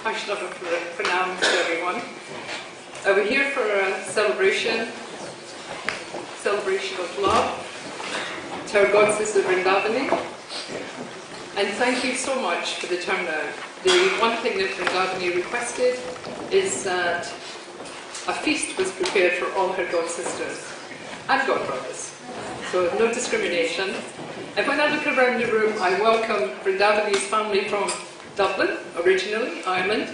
Vaishnava pranam to everyone. We're here for a celebration of love to our God Sister Vrndavane. And thank you so much for the turnout. The one thing that Vrndavane requested is that a feast was prepared for all her God sisters and God brothers. So no discrimination. And when I look around the room, I welcome Vrndavane's family from Dublin, originally, Ireland.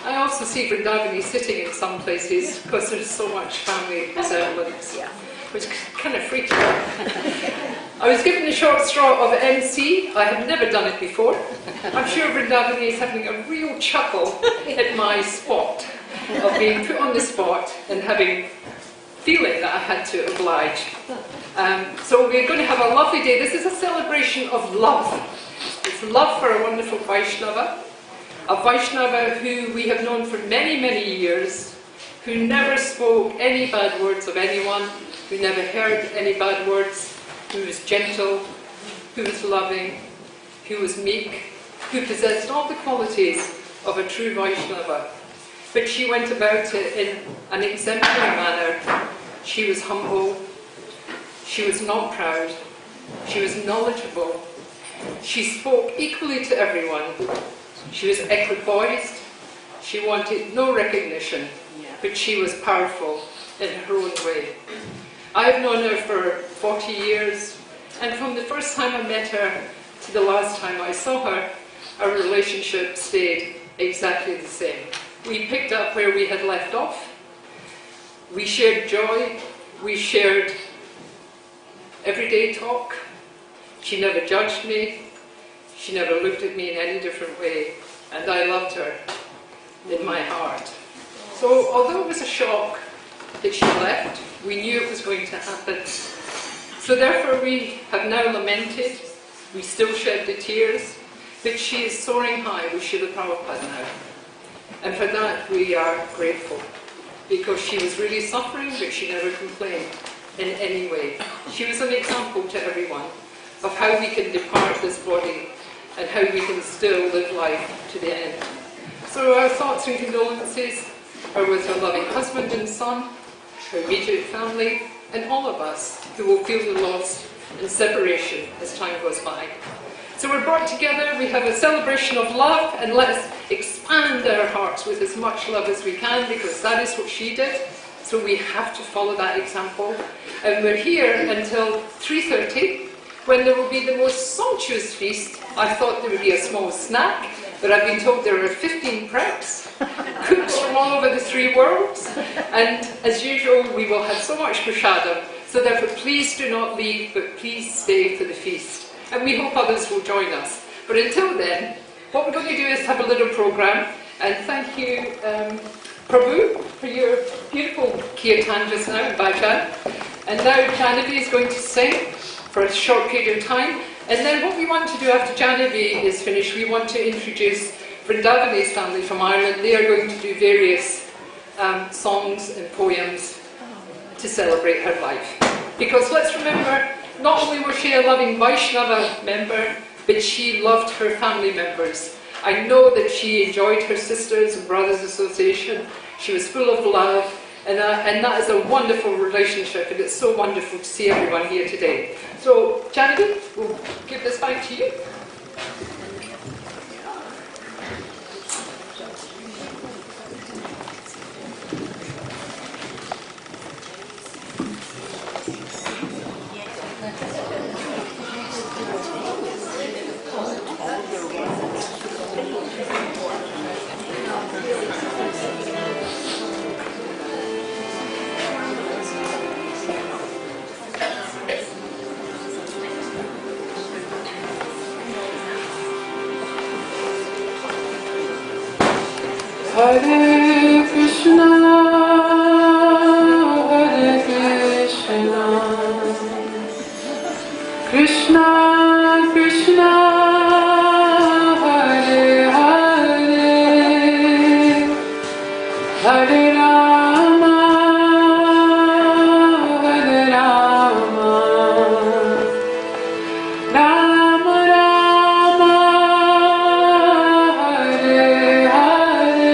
I also see Vrndavane sitting in some places because there's so much family resemblance, which kind of freaks me out. I was given the short straw of MC. I have never done it before. I'm sure Vrndavane is having a real chuckle at my spot, of being put on the spot and feeling that I had to oblige. So we're going to have a lovely day. This is a celebration of love. It's love for a wonderful Vaishnava, a Vaishnava who we have known for many, many years, who never spoke any bad words of anyone, who never heard any bad words, who was gentle, who was loving, who was meek, who possessed all the qualities of a true Vaishnava. But she went about it in an exemplary manner. She was humble, she was not proud, she was knowledgeable, she spoke equally to everyone, she was equipoised, she wanted no recognition, but she was powerful in her own way. I've known her for 40 years, and from the first time I met her to the last time I saw her, our relationship stayed exactly the same. We picked up where we had left off. We shared joy, we shared everyday talk. She never judged me, she never looked at me in any different way, and I loved her in my heart. So although it was a shock that she left, we knew it was going to happen. So therefore we have now lamented, we still shed the tears, but she is soaring high with Srila Prabhupada now. And for that we are grateful, because she was really suffering, but she never complained in any way. She was an example to everyone of how we can depart this body and how we can still live life to the end. So our thoughts and condolences are with her loving husband and son, her immediate family, and all of us who will feel the loss and separation as time goes by. So we're brought together, we have a celebration of love, and let's expand our hearts with as much love as we can, because that is what she did. So we have to follow that example. And we're here until 3:30, when there will be the most sumptuous feast. I thought there would be a small snack, but I've been told there are 15 preps, cooks from all over the three worlds. And as usual, we will have so much prasadam. So therefore, please do not leave, but please stay for the feast. And we hope others will join us. But until then, what we're going to do is have a little program. And thank you, Prabhu, for your beautiful kirtan just now, bhajan. And now Janavi is going to sing for a short period of time. And then what we want to do after Janavi is finished, we want to introduce Vrndavane's family from Ireland. They are going to do various songs and poems to celebrate her life. Because let's remember, not only was she a loving Vaishnava member, but she loved her family members. I know that she enjoyed her sisters and brothers association. She was full of love, and that is a wonderful relationship, and it's so wonderful to see everyone here today. So, Janavi, we'll give this back to you. Hare Krishna, Krishna Krishna, Hare Hare, Hare Rama, Hare Rama, Rama Rama, Hare Hare.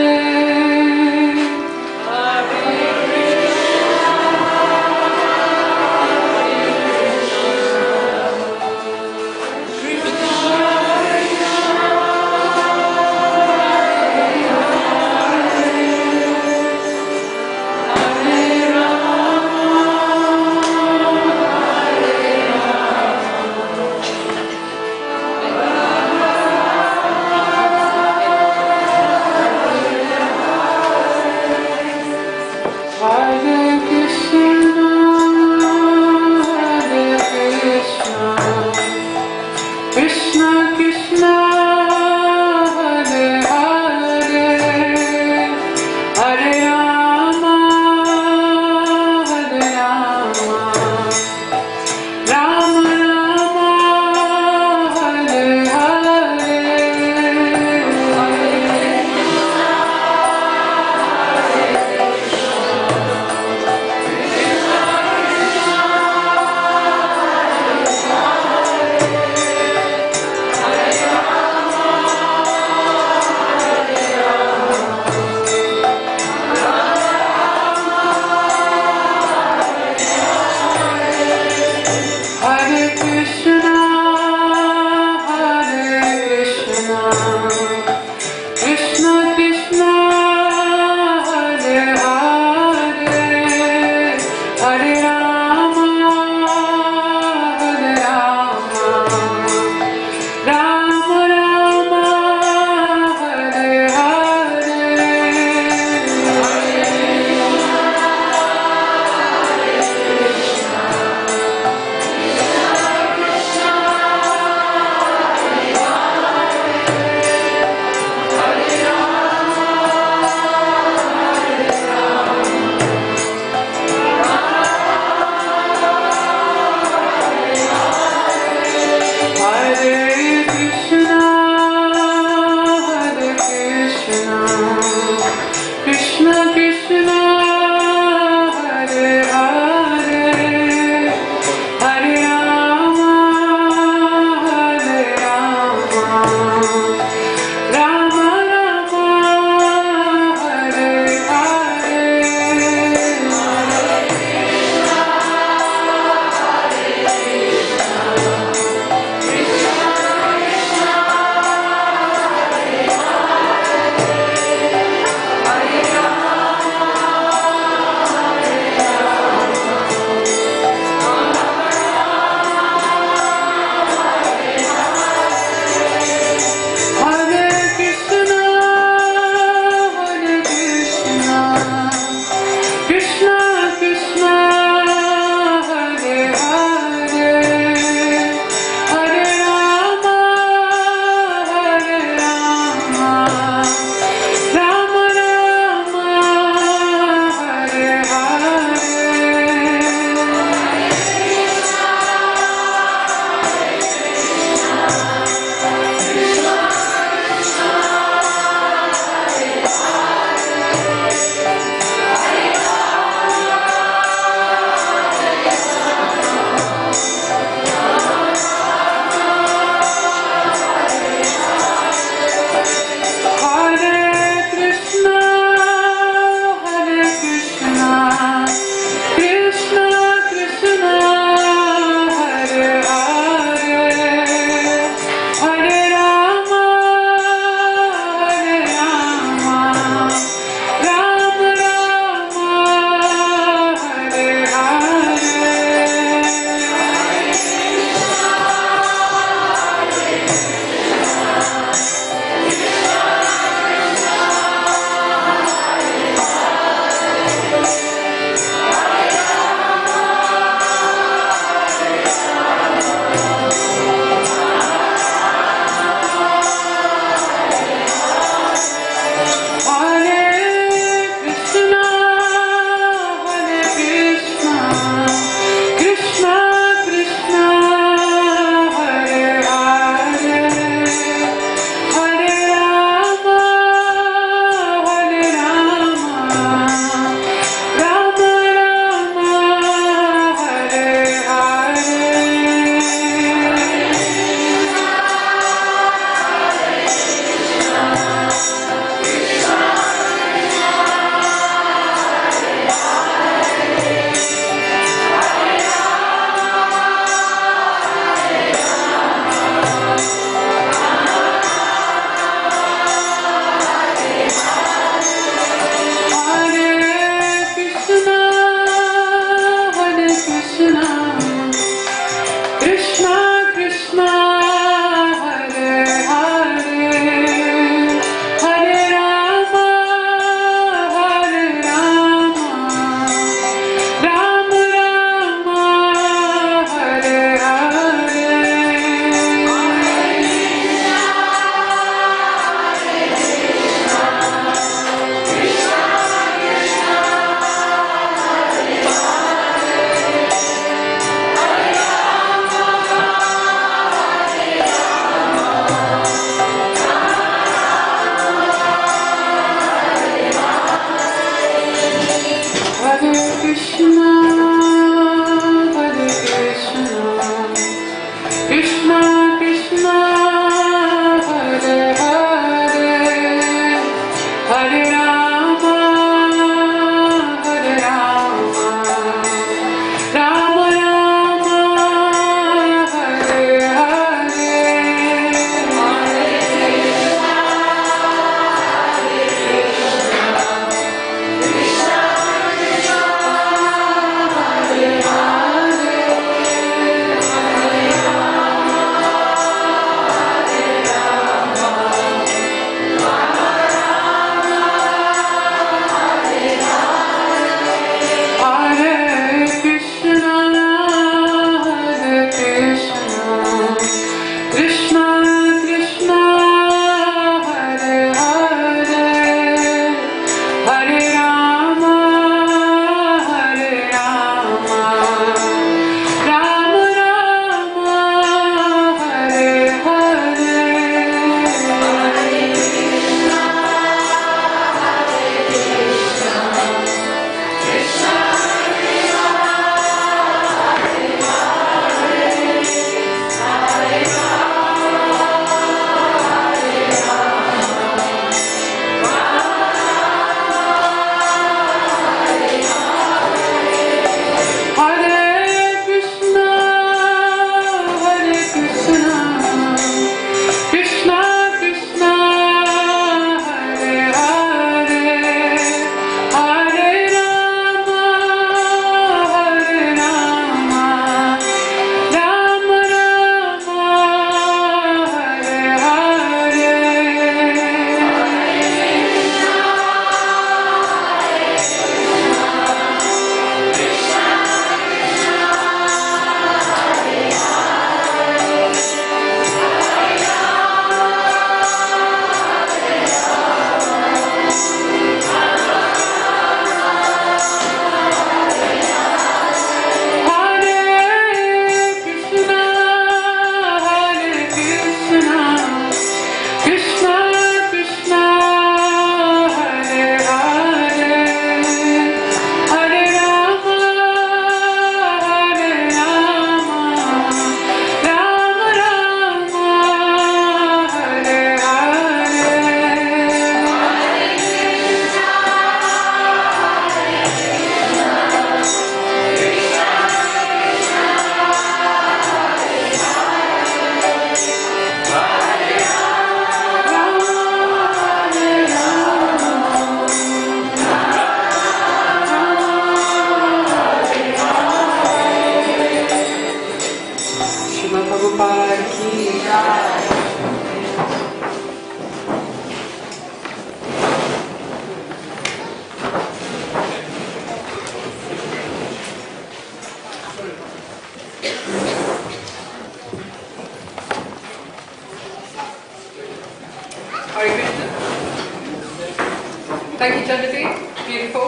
Thank you, Genevieve. Beautiful.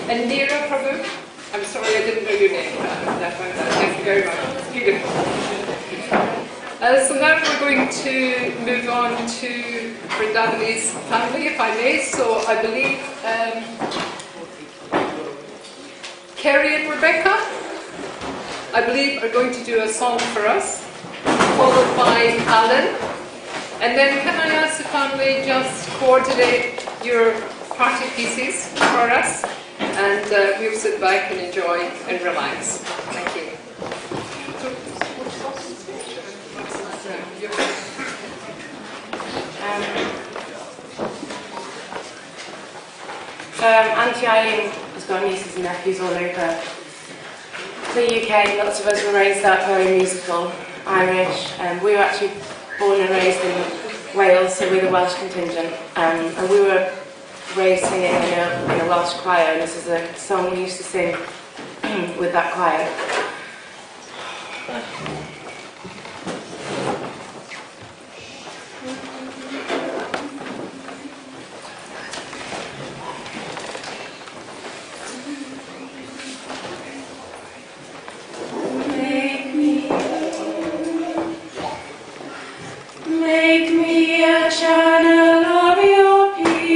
And Neera Prabhu, I'm sorry I didn't know your name. Thank you very much. Beautiful. So now we're going to move on to Vrndavane's family, if I may. So I believe Kerry and Rebecca, I believe, are going to do a song for us, followed by Alan. And then can I ask the family just coordinate your party pieces for us, and we'll sit back and enjoy and relax. Thank you. Auntie Eileen has got nieces and nephews all over the UK. Lots of us were raised up very musical, Irish. We were actually born and raised in Wales, so we're the Welsh contingent. And we were raised singing in a Welsh choir, and this is a song we used to sing with that choir. Make me a channel of your peace.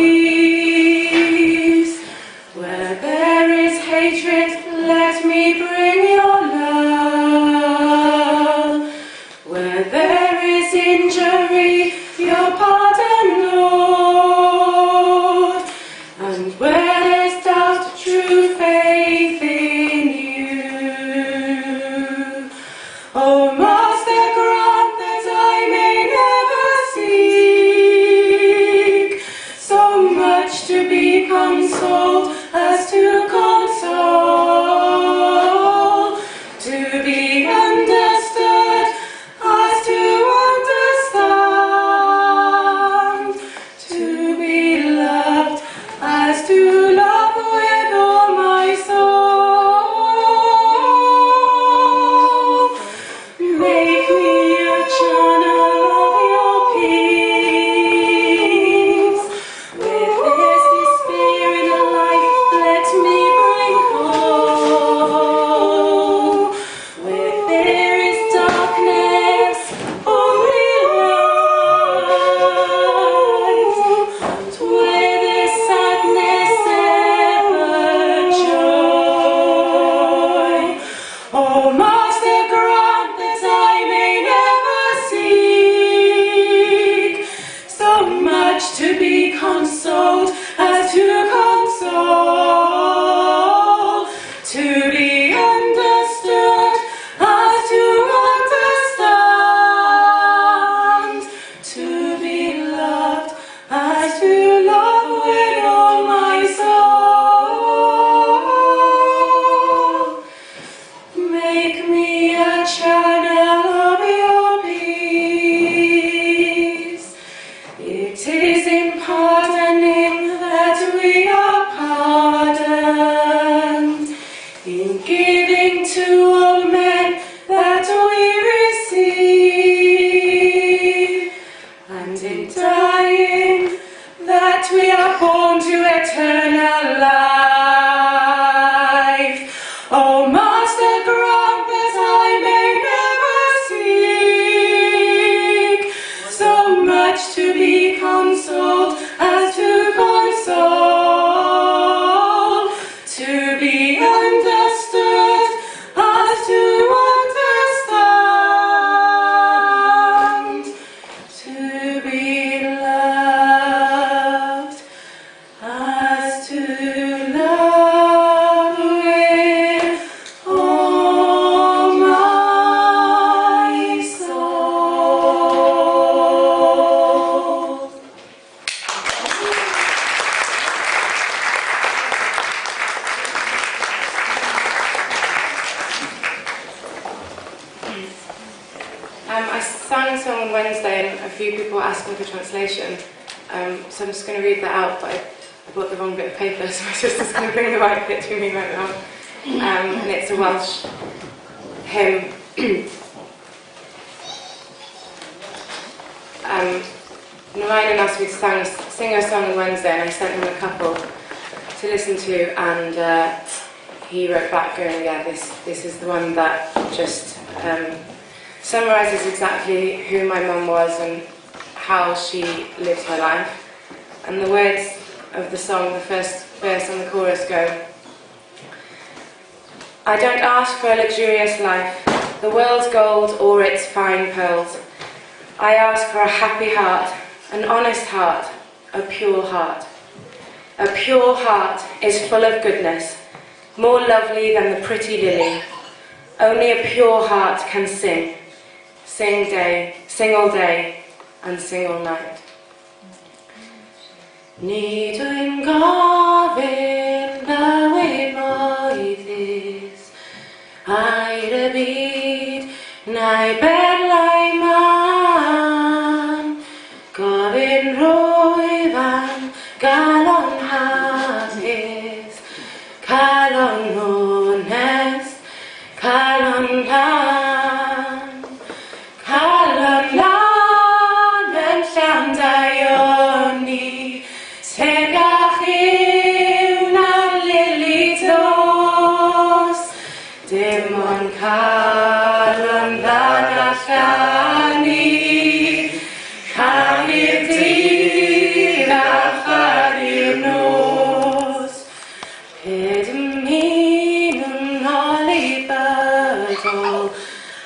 Where there is hatred, let me bring your love. Where there is injury, your pardon, Lord. And where there's doubt, true faith in you. Oh, Master, grant that I may never seek so much to be consoled as to console, to be understood as to understand, to be loved as to love with all my soul. Make me a channel of your peace. With this despair in life, let me bring hope. Where there is darkness, only light. And where there's sadness, ever joy. Oh, Master, grant that I may never seek so much to be consoled as to console, to be understood as to understand, to be loved as to love with all my soul. Make me a channel of your peace. It is in pardoning that we are pardoned, in giving to all men that we receive, and in dying that we are born to eternal life. Oh, Master, grant that I may never seek so much to be consoled as to console, to be understood as to understand, to be loved as to love with all my soul. I sang a song on Wednesday and a few people asked me for translation, so I'm just going to read that out, but I bought the wrong bit of paper, so my sister's going to bring the right bit to me right now. And it's a Welsh hymn. Narayan asked me to sing a song on Wednesday, and I sent him a couple. to listen to, and he wrote back going, yeah, this is the one that just summarises exactly who my mum was and how she lived her life. And the words of the song, the first verse and the chorus go, I don't ask for a luxurious life, the world's gold or its fine pearls. I ask for a happy heart, an honest heart, a pure heart. A pure heart is full of goodness, more lovely than the pretty lily. Only a pure heart can sing, sing all day, and sing all night. Ní dwi'n gofyn bywyd moethus, a'r y byd, neu berlau man, gofyn rwyfan, galon hapus, calon honest, calon lan, calon lan yn llandau ni. Tegach yw na'r lili dos, dim ond calon lan allan ni, cael dydd a chari'r nos. Ped min yn holi bydol,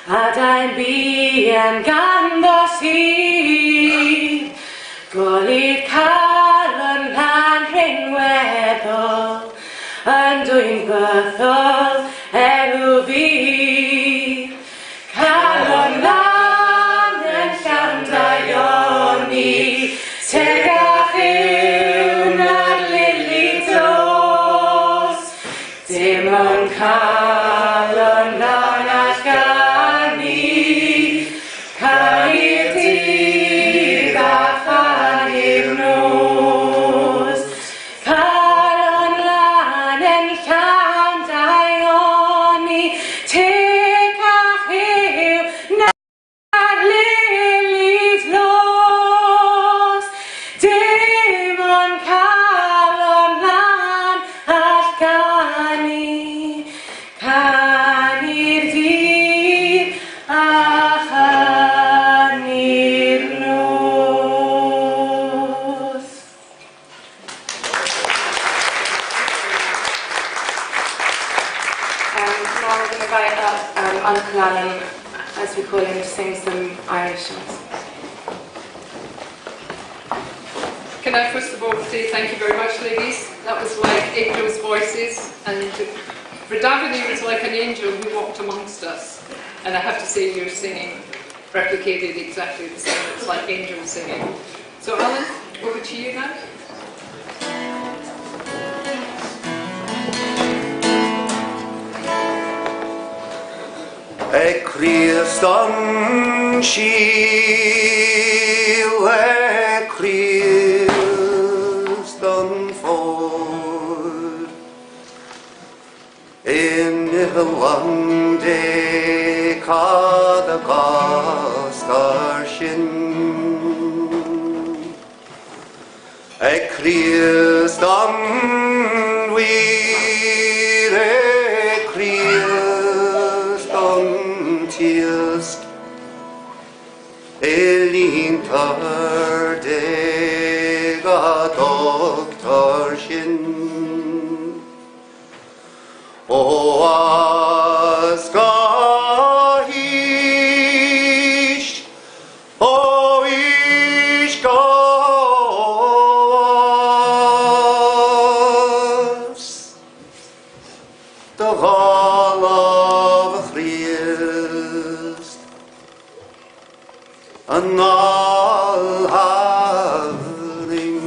a da'n bian gandos i, golid calon lan rhinweddol, yn dwi'n byddol erw fi. Calon lan yn llandau ni, tegach yw na'r lili dos, dim ond calon lan allan ni, cael dydd a chari'r nos. Calon lan yn llandau ni, tegach yw na'r lili dos, dim ond calon lan allan ni, cael dydd a chari'r nos. Now we're going to invite up Uncle Alan, as we call him, to sing some Irish songs. Can I first of all say thank you very much, ladies? That was like angels' voices, and Vrndavane was like an angel who walked amongst us. And I have to say, your singing replicated exactly the same. It's like angels singing. So Alan, over to you now. Christ on shield, Christ on ford, in the land cad a gastar shin. Christ on wir, Christ on tisk, elin tar dega doktor shin. O askahish, o ishkas, the hall of Christ, and all having.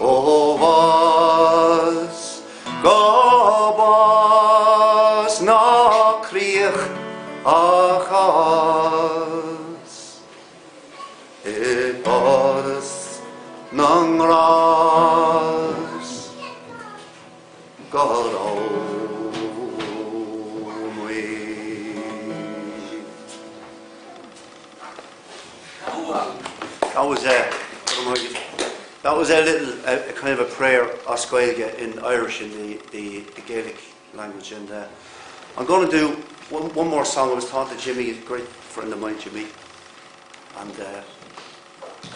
O was gobos na kriech achas, it was nang ras God only. That was That was a kind of a prayer Oscoilge in Irish, in the Gaelic language. And I'm going to do one more song. I was taught to Jimmy, a great friend of mine, Jimmy. And the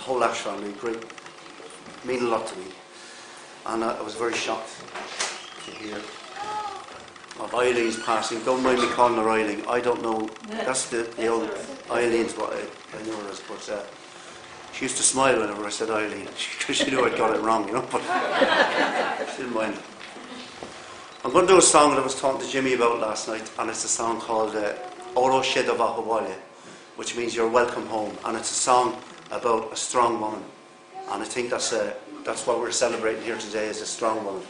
whole Ash family, great, mean a lot to me. And I was very shocked to hear of Eileen's passing. Don't mind me calling her Eileen. I don't know, that's the old Eileen's what I know her as, but she used to smile whenever I said Eileen, because she knew I'd got it wrong, you know, but she didn't mind. I'm going to do a song that I was talking to Jimmy about last night, and it's a song called Oro Shedavahawalya, which means you're welcome home, and it's a song about a strong woman, and I think that's what we're celebrating here today, is a strong woman.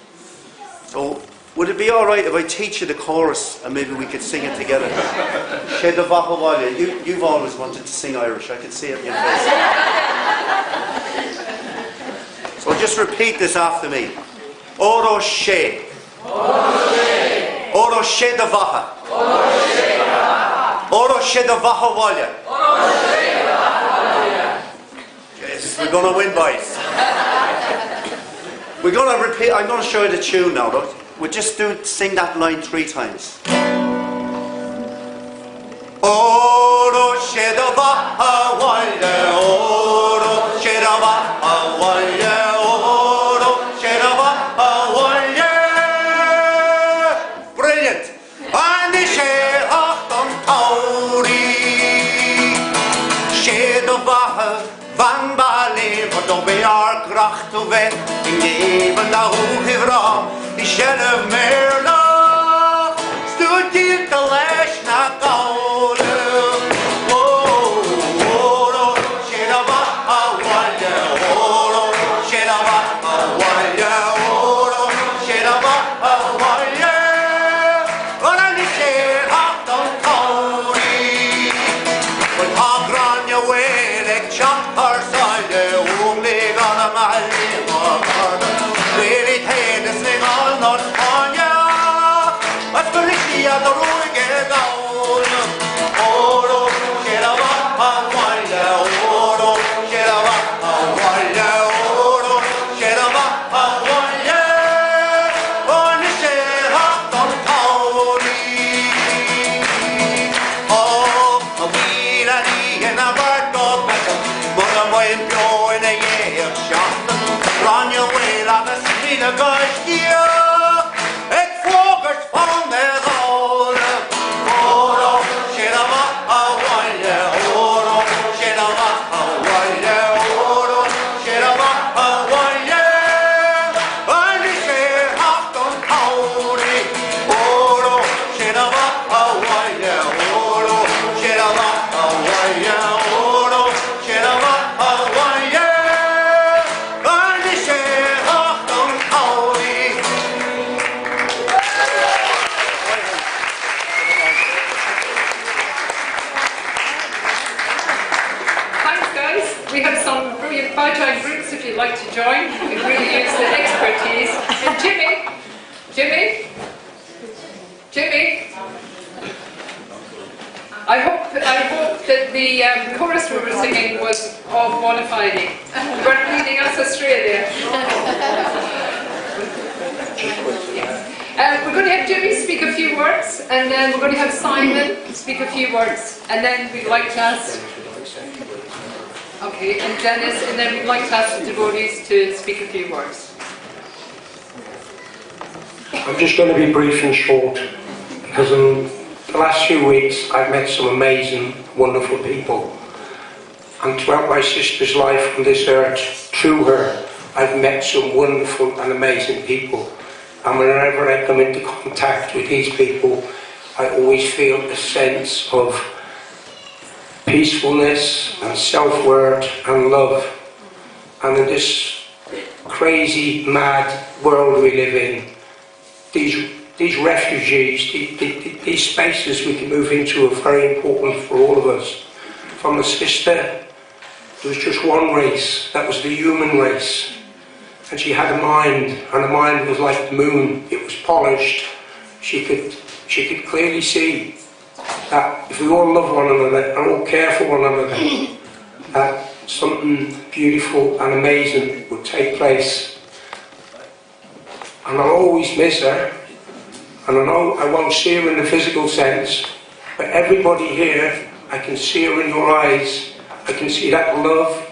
So would it be alright if I teach you the chorus and maybe we could sing it together? Shedavahawalya, you've always wanted to sing Irish, I can see it in your face. So just repeat this after me. Oro She. Oro Shedavaha. Oro Shedavahawalya. Yes, we're going to win, boys. We're going to repeat. I'm going to show you the tune now. Look. We'll just sing that line 3 times. Oro Shedavahawalya. Oro Shedavahawalya. Oro Shedavahawalya. Brilliant. Van Bali, wat op jaar kracht te wet, in leven naar hoge vrouw, die zelf meer nog, stuurt je te les naar koude. Oh, oh, shedava, awalja, oh, shedava, awalja, oh, shedava, awalja, wat aan die zeer hart dan koude. Wat hagran je weer, ik chant haar zijde, only gonna malle, really take this thing on, not on ya. What's the ricky at the road get down? Oh, shedava, awalja, oh, shedava, awalja, oh, shedava, awalja, on the share hot on Tony. Oh, a wheel and he and a bird go better, but I'm waiting blow in a year shot. Run your way like a street of guys here. It focus on their own. Oh, shedava, awalja, oh, shedava, awalja, oh, shedava, awalja. And the share hot on Tony. Oh, shedava, awalja, oh, shedava, awalja, oh, shedava, awalja. And the share hot on Tony. Thanks, guys. We have some brilliant bowtie groups if you'd like to join. We really use the expertise. And Jimmy, I hope that the chorus we were singing was of bona fide. You weren't leading us astray there. We're going to have Jimmy speak a few words, and then we're going to have Simon speak a few words, and then we'd like to ask. Okay, and Dennis, and then we'd like to ask the devotees to speak a few words. I'm just going to be brief and short, because in the last few weeks I've met some amazing, wonderful people. And throughout my sister's life on this earth, through her, I've met some wonderful and amazing people. And whenever I come into contact with these people, I always feel a sense of peacefulness and self-worth and love. And in this crazy, mad world we live in, these refugees, these spaces we can move into are very important for all of us. From the sister, there was just one race, that was the human race. And she had a mind, and the mind was like the moon. It was polished. She could clearly see that if we all love one another and all care for one another, that something beautiful and amazing would take take place. And I'll always miss her. And I know I won't see her in the physical sense, but everybody here, I can see her in your eyes. I can see that love,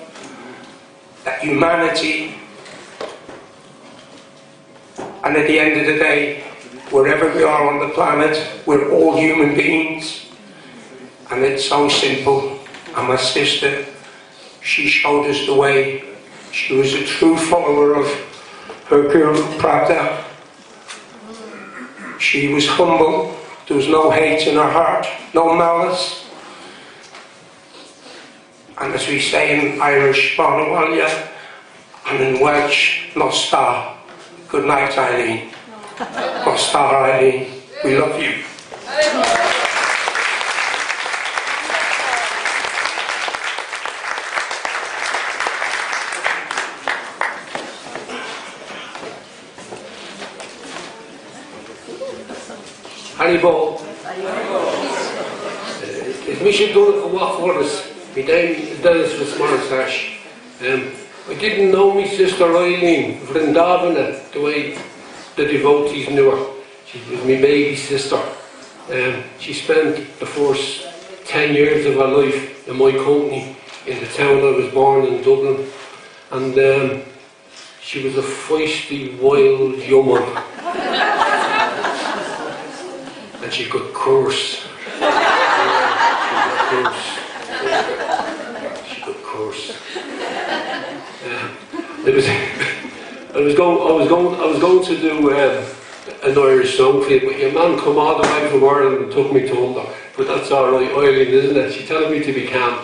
that humanity. And at the end of the day, wherever we are on the planet, we're all human beings. And it's so simple. And my sister, she showed us the way. She was a true follower of her Guru Prabhupada. She was humble. There was no hate in her heart, no malice. And as we say in Irish, Bonawalya, and in Welsh, Nostar. Good night, Eileen. Nostar, Eileen. We love you. Haribol. We should do it for what for us. My name is Dennis Fitzmaurice. I didn't know my sister Eileen, Vrndavane, the way the devotees knew her. She was my baby sister. She spent the first 10 years of her life in my company in the town I was born in, Dublin. And she was a feisty, wild young one. And she could curse. She could curse. I was going to do an Irish song for you, but your man come all the way from Ireland and took me to under. But that's all right, Eileen, isn't it? She telling me to be calm.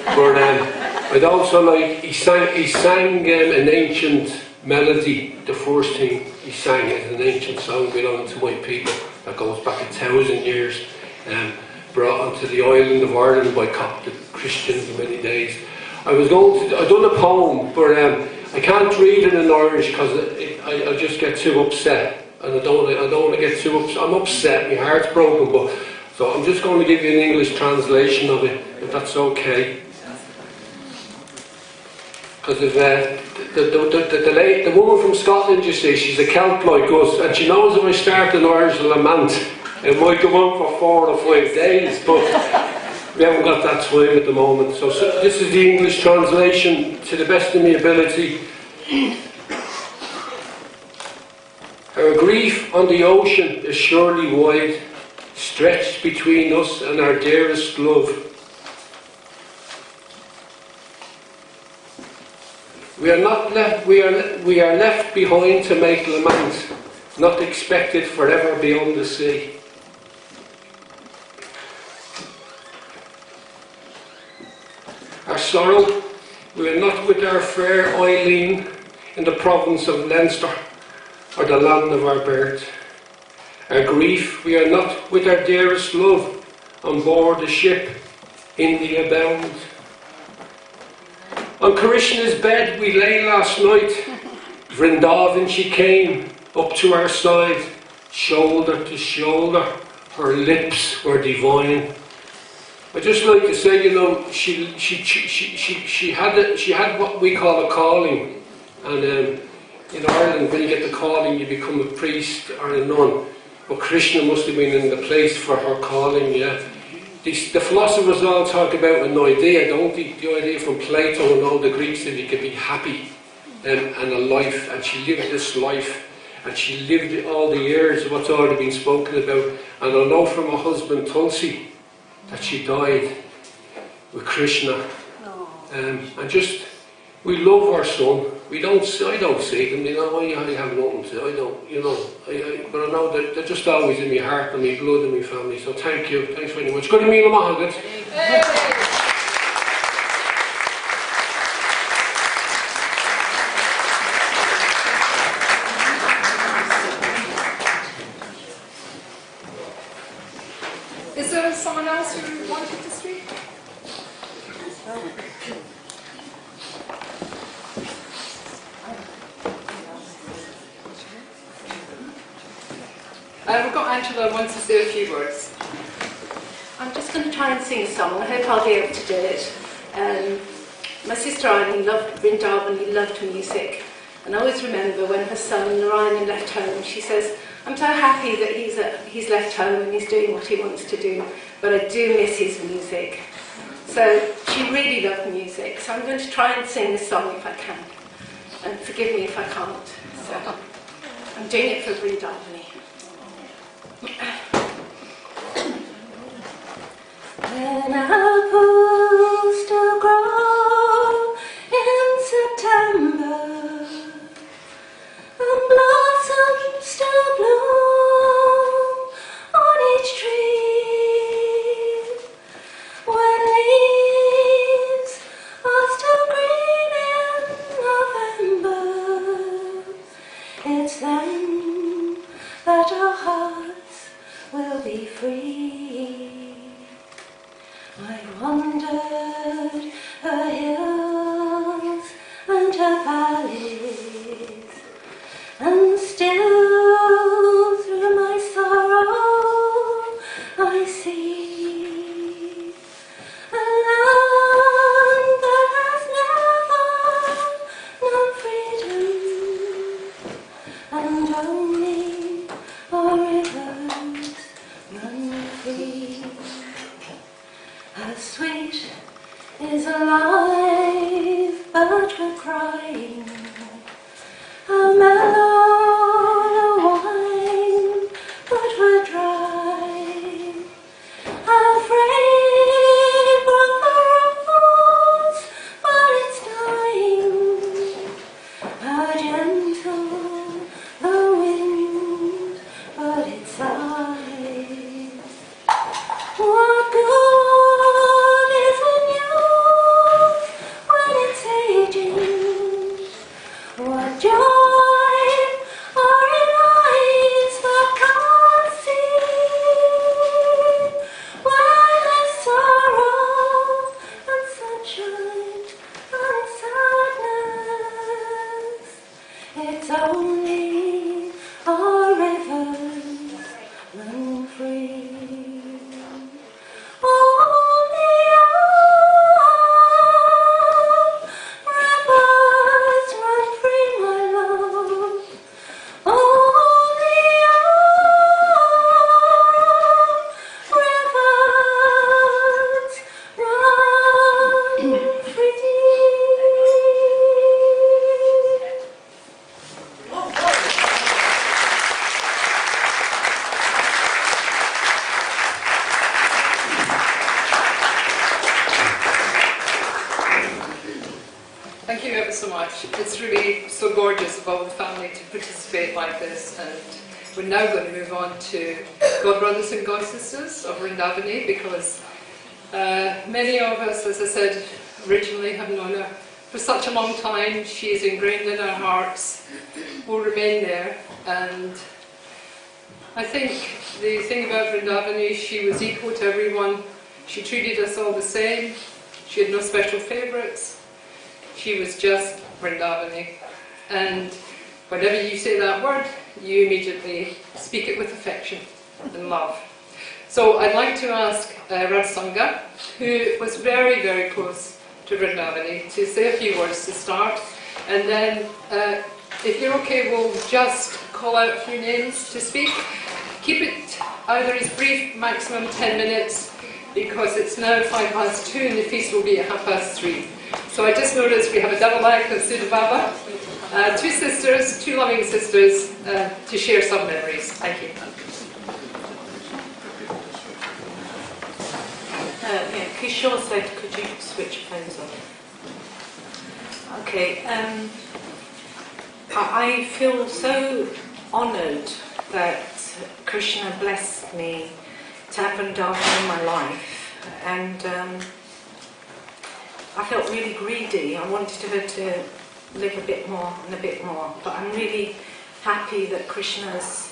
But I'd also like he sang an ancient melody. The first thing he sang is an ancient song belonging to my people that goes back 1,000 years, brought onto the island of Ireland by Coptic Christians in many days. I'd done a poem, but I can't read it in Irish because I just get too upset, and I don't want to get too upset. I'm upset, my heart's broken, but so I'm just going to give you an English translation of it, if that's okay. Because the woman from Scotland, you see, she's a Celt like us, and she knows if I start an Irish lament, it might go on for 4 or 5 days, but we haven't got that time at the moment. So this is the English translation to the best of my ability. Our grief on the ocean is surely wide, stretched between us and our dearest love. We are left behind to make lament, not expected forever beyond the sea. Our sorrow, we are not with our fair Eileen in the province of Leinster, or the land of our birth. Our grief, we are not with our dearest love on board the ship, India bound. On Krishna's bed we lay last night. Vrndavane she came up to our side, shoulder to shoulder. Her lips were divine. I just like to say, you know, she had what we call a calling, and in Ireland, when you get the calling, you become a priest or a nun. But Krishna must have been in the place for her calling, yeah. The philosophers all talk about an idea, don't they? The idea from Plato and all the Greeks that you could be happy and a life, and she lived this life, and she lived all the years of what's already been spoken about. And I know from her husband Tulsi that she died with Krishna. And just, we love our son. I don't see them, you know, I have nothing to, I don't, you know, but I know that they're just always in my heart and my blood and my family, so thank you, thanks very much. Good to meet you, Mohammed. Is there someone else who wanted to speak? We've got Angela wants to say a few words. I'm just going to try and sing a song. I hope I'll be able to do it. My sister Eileen loved Vrndavane, loved music. And I always remember when her son Narayan left home, she says, I'm so happy that he's left home and he's doing what he wants to do, but I do miss his music. So she really loved music, so I'm going to try and sing this song if I can. And forgive me if I can't. So I'm doing it for Vrndavane. When apples still grow in September, and blossoms still bloom on each tree, when leaves are still green in November, it's then that our hearts will be free. I wandered her hills and her valleys, and still through my sorrow I see a land that has never known freedom, and only our rivers run free. How sweet is alive, but we're crying. How mellow the wine, but we're dry. How fragrant the rose, but it's dying. How gentle the wind, but it sighs. What good is in youth when it's aging? What joy are in eyes that can't see? When there's sorrow and sunshine and sadness, it's only our rivers run free. Only our rivers run free, my love. Only our rivers run free. Thank you ever so much. It's really so gorgeous of all the family to participate like this, and we're now going to move on to God Brothers and God Sisters of Vrndavane, because many of us, as I said, originally have known her for such a long time. She is ingrained in our hearts, will remain there, and I think the thing about Vrndavane, she was equal to everyone. She treated us all the same. She had no special favourites. She was just Vrndavane, and whenever you say that word, you immediately speak it with affection and love. So I'd like to ask Radsanga, who was very, very close to Vrndavane, to say a few words to start, and then if you're okay, we'll just call out a few names to speak. Keep it either as brief, maximum 10 minutes, because it's now 2:05 and the feast will be at 3:30. So I just noticed we have a double leg of Sudha Baba, two sisters, two loving sisters, to share some memories. Thank you. Yeah, Kishore said, could you switch phones on? Okay, I feel so honoured that Krishna blessed me to have Vrndavane in my life, and I felt really greedy. I wanted her to live a bit more and a bit more, but I'm really happy that Krishna's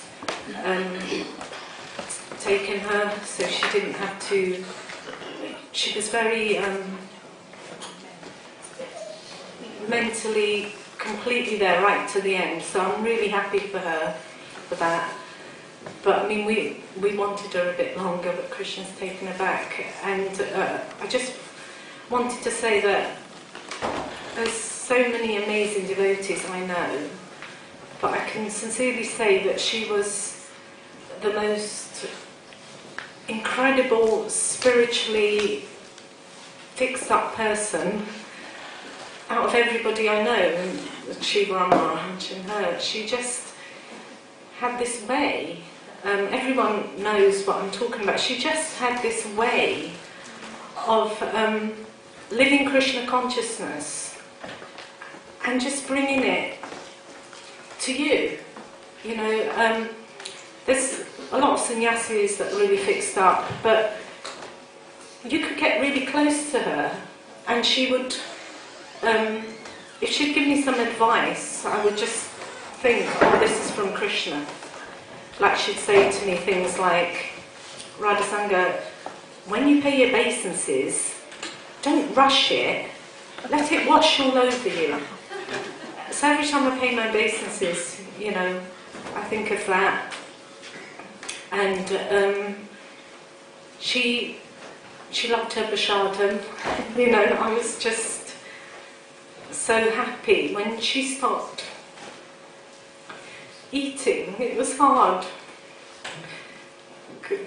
taken her, so she didn't have to. She was very mentally completely there right to the end, so I'm really happy for her for that. But I mean, we wanted her a bit longer, but Krishna's taken her back, and I just wanted to say that as so many amazing devotees I know, but I can sincerely say that she was the most incredible, spiritually fixed up person out of everybody I know, and Shiva Maharaj and her. She just had this way, everyone knows what I'm talking about, she just had this way of living Krishna consciousness and just bringing it to you. You know, there's a lot of sannyasis that are really fixed up, but you could get really close to her and she would, if she'd give me some advice, I would just think, oh, this is from Krishna. Like she'd say to me things like, Radha Sangha, when you pay your obeisances, don't rush it, let it wash all over you. So every time I pay my obeisances, you know, I think of that. And she loved her prashadam, you know, I was just so happy. When she stopped eating, it was hard,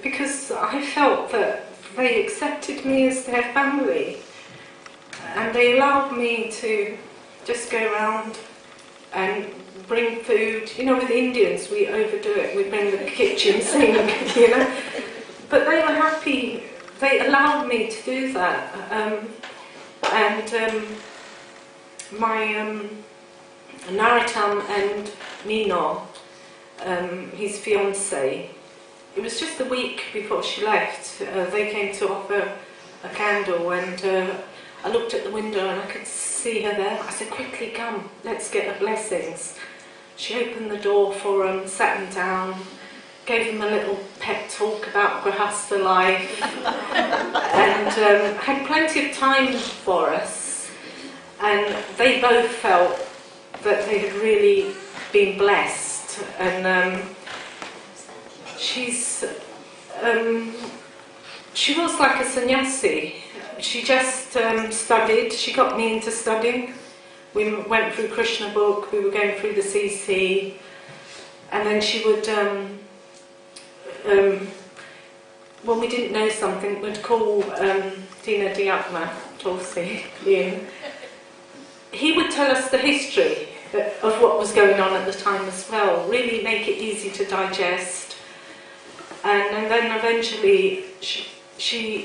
because I felt that they accepted me as their family and they allowed me to just go around and bring food. You know, with Indians we overdo it, we bring the kitchen sink, you know, but they were happy, they allowed me to do that. My Narottam and Nino, his fiancée, it was just a week before she left, they came to offer a candle, and I looked at the window and I could see her there. I said, quickly come, let's get her blessings. She opened the door for them, sat them down, gave them a little pep talk about Grahastha life, and had plenty of time for us. And they both felt that they had really been blessed. And she was like a sannyasi. She just studied. She got me into studying. We went through Krishna book. We were going through the CC, and then she would, when we didn't know something, we'd call Dina Diatma Tulsi in. He would tell us the history of what was going on at the time as well. Really make it easy to digest. And then eventually,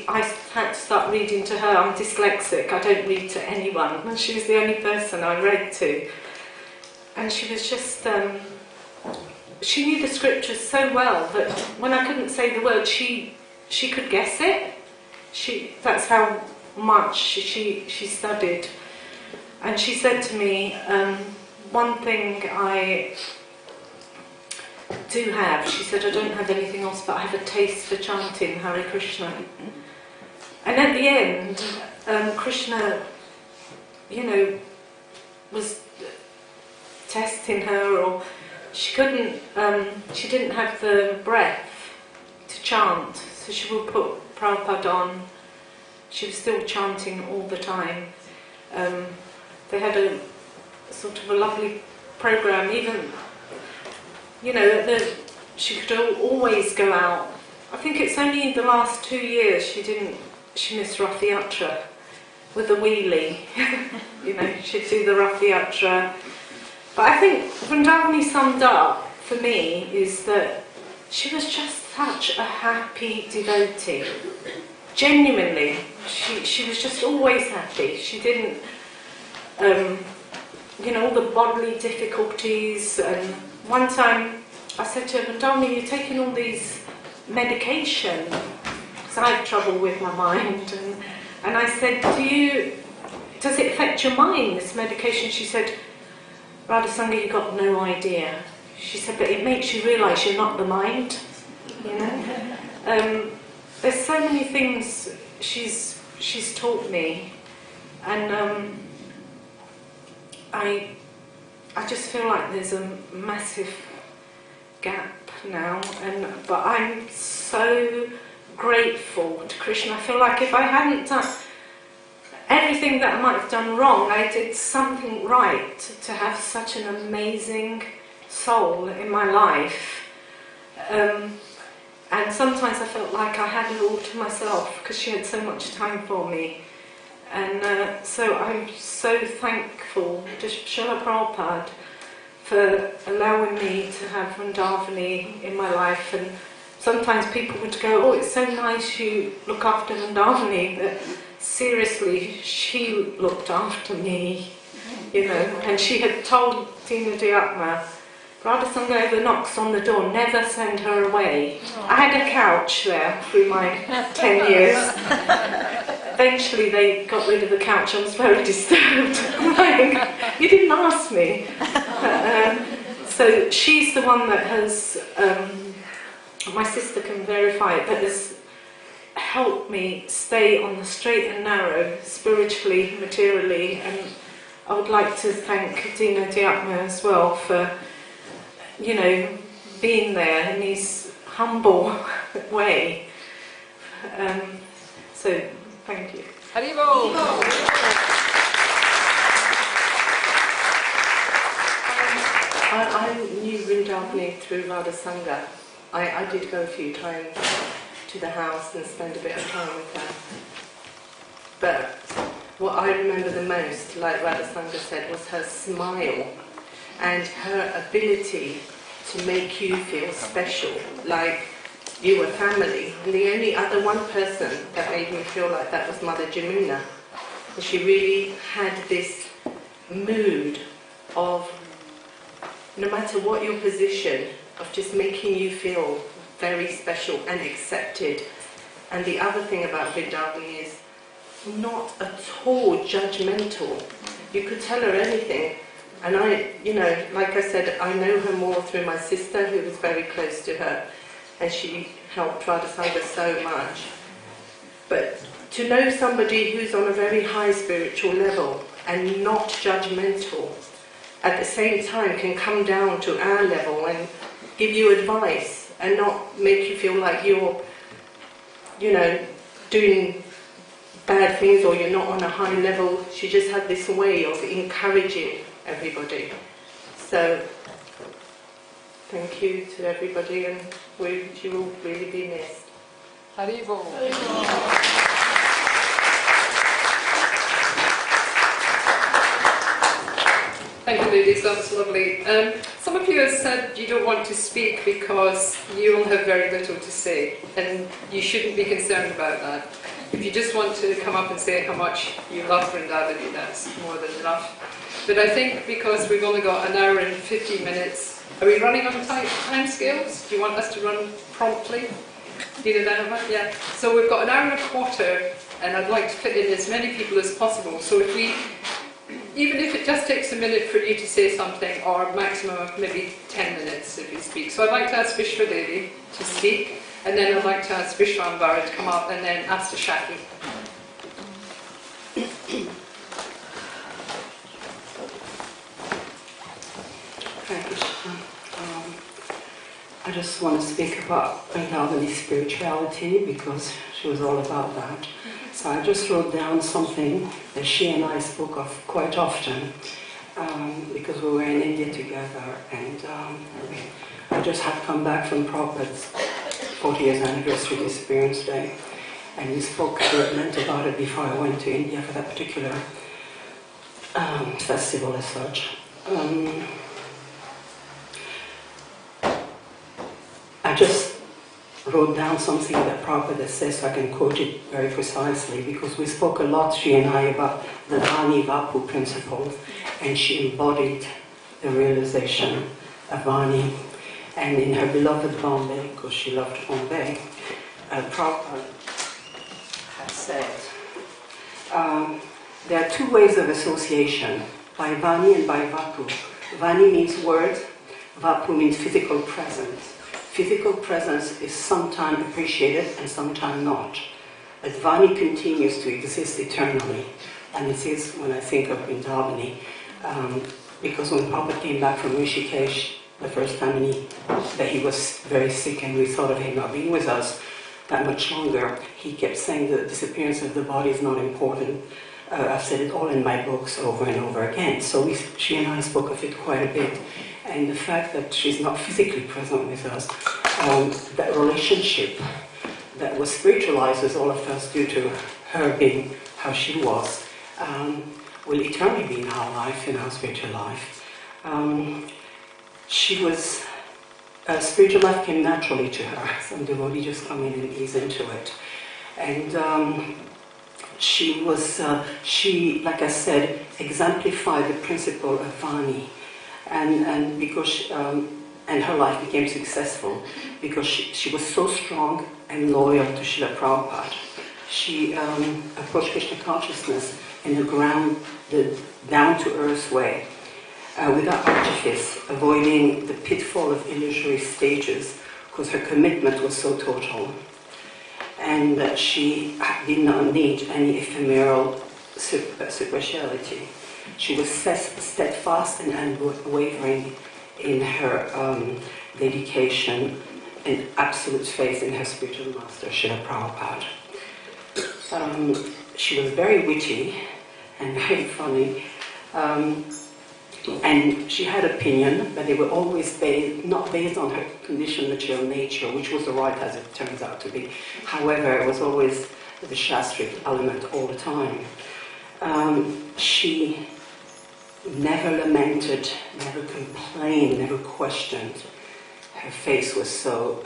I had to start reading to her. I'm dyslexic, I don't read to anyone. And she was the only person I read to. And she was just, she knew the scriptures so well that when I couldn't say the word, she could guess it. That's how much she studied. And she said to me, one thing I do have, she said, I don't have anything else, but I have a taste for chanting Hare Krishna. And at the end, Krishna, you know, was testing her, or she couldn't, she didn't have the breath to chant, so she would put Prabhupada on. She was still chanting all the time. They had a sort of a lovely program, even, you know, she could always go out. I think it's only in the last 2 years she missed Rath Yatra with a wheelie. You know, she'd do the Rath Yatra. But I think Vrndavane summed up for me is that she was just such a happy devotee. Genuinely, she was just always happy. She didn't, you know, all the bodily difficulties. And one time I said to her, Vrndavane, you're taking all these medication, because I have trouble with my mind. And I said, does it affect your mind, this medication? She said, Radha Sangha, you got no idea. She said, but it makes you realise you're not the mind, you know. There's so many things she's taught me, and I just feel like there's a massive gap now, but I'm so grateful to Krishna. I feel like if I hadn't done everything that I might have done wrong, I did something right to have such an amazing soul in my life. And sometimes I felt like I had it all to myself because she had so much time for me. And so I'm so thankful to Srila Prabhupada for allowing me to have Vrndavane in my life. And sometimes people would go, oh, it's so nice you look after Vrndavane, but seriously, she looked after me, you know. And she had told Tina Diatma, Radha Sangha knocks on the door, never send her away. I had a couch there through my 10 years. Eventually they got rid of the couch. I was very disturbed. I'm like, you didn't ask me. So she's the one that has, my sister can verify it, that has helped me stay on the straight and narrow, spiritually, materially. And I would like to thank Dina Diatma as well for, you know, being there in his humble way. So, thank you. Haribo! I knew Vrndavane through Radha Sangha. I did go a few times to the house and spend a bit of time with her. But what I remember the most, like Radha Sangha said, was her smile and her ability to make you feel special, like you were family. And the only other one person that made me feel like that was Mother Jamuna. And she really had this mood of, no matter what your position, of just making you feel very special and accepted. And the other thing about Vrndavane is not at all judgmental. You could tell her anything. And I, you know, like I said, I know her more through my sister, who was very close to her, and she helped Radha Sangha so much. But to know somebody who's on a very high spiritual level and not judgmental, at the same time can come down to our level and give you advice and not make you feel like you're, you know, doing bad things or you're not on a high level. She just had this way of encouraging everybody. So, thank you to everybody, and she will really be missed. Haribo! Thank you, ladies, that was lovely. Some of you have said you don't want to speak because you will have very little to say, and you shouldn't be concerned about that. If you just want to come up and say how much you love Vrndavane, that's more than enough. But I think because we've only got an hour and 15 minutes, are we running on time scales? Do you want us to run promptly? Yeah. So we've got an hour and a quarter, and I'd like to fit in as many people as possible. So if we, even if it just takes a minute for you to say something, or maximum of maybe 10 minutes if you speak. So I'd like to ask Devi to speak, and then I'd like to ask Vishwambara to come up, and then ask Shaki. I just want to speak about Vrndavane's spirituality because she was all about that. So I just wrote down something that she and I spoke of quite often because we were in India together, and I just had come back from Prabhupada's 40 years anniversary Disappearance Day, and we spoke at length about it before I went to India for that particular festival as such. I just wrote down something that Prabhupada says so I can quote it very precisely, because we spoke a lot, she and I, about the Vani Vapu principle, and she embodied the realization of Vani. And in her beloved Bombay, because she loved Bombay, Prabhupada has said, there are two ways of association, by Vani and by Vapu. Vani means word, Vapu means physical presence. Physical presence is sometimes appreciated and sometimes not. But Vani continues to exist eternally. And it is when I think of Vrndavane, because when Prabhupada came back from Rishikesh the first time, that he was very sick and we thought of him not being with us that much longer, he kept saying that the disappearance of the body is not important. I've said it all in my books over and over again. So she and I spoke of it quite a bit. And the fact that she's not physically present with us, that relationship that was spiritualized with all of us due to her being how she was, will eternally be in our life, in our spiritual life. Spiritual life came naturally to her. Some devotee just come in and ease into it. And she, like I said, exemplified the principle of Vani. And because and her life became successful because she was so strong and loyal to Srila Prabhupada. She approached Krishna consciousness in the grounded, down-to-earth way, without artifice, avoiding the pitfall of illusory stages, because her commitment was so total. And that she did not need any ephemeral superficiality. She was steadfast and unwavering in her dedication and absolute faith in her spiritual master, Srila Prabhupada. She was very witty and very funny, and she had opinion, but they were always not based on her conditioned material nature, which was the right as it turns out to be. However, it was always the Shastric element all the time. She never lamented, never complained, never questioned. Her face was so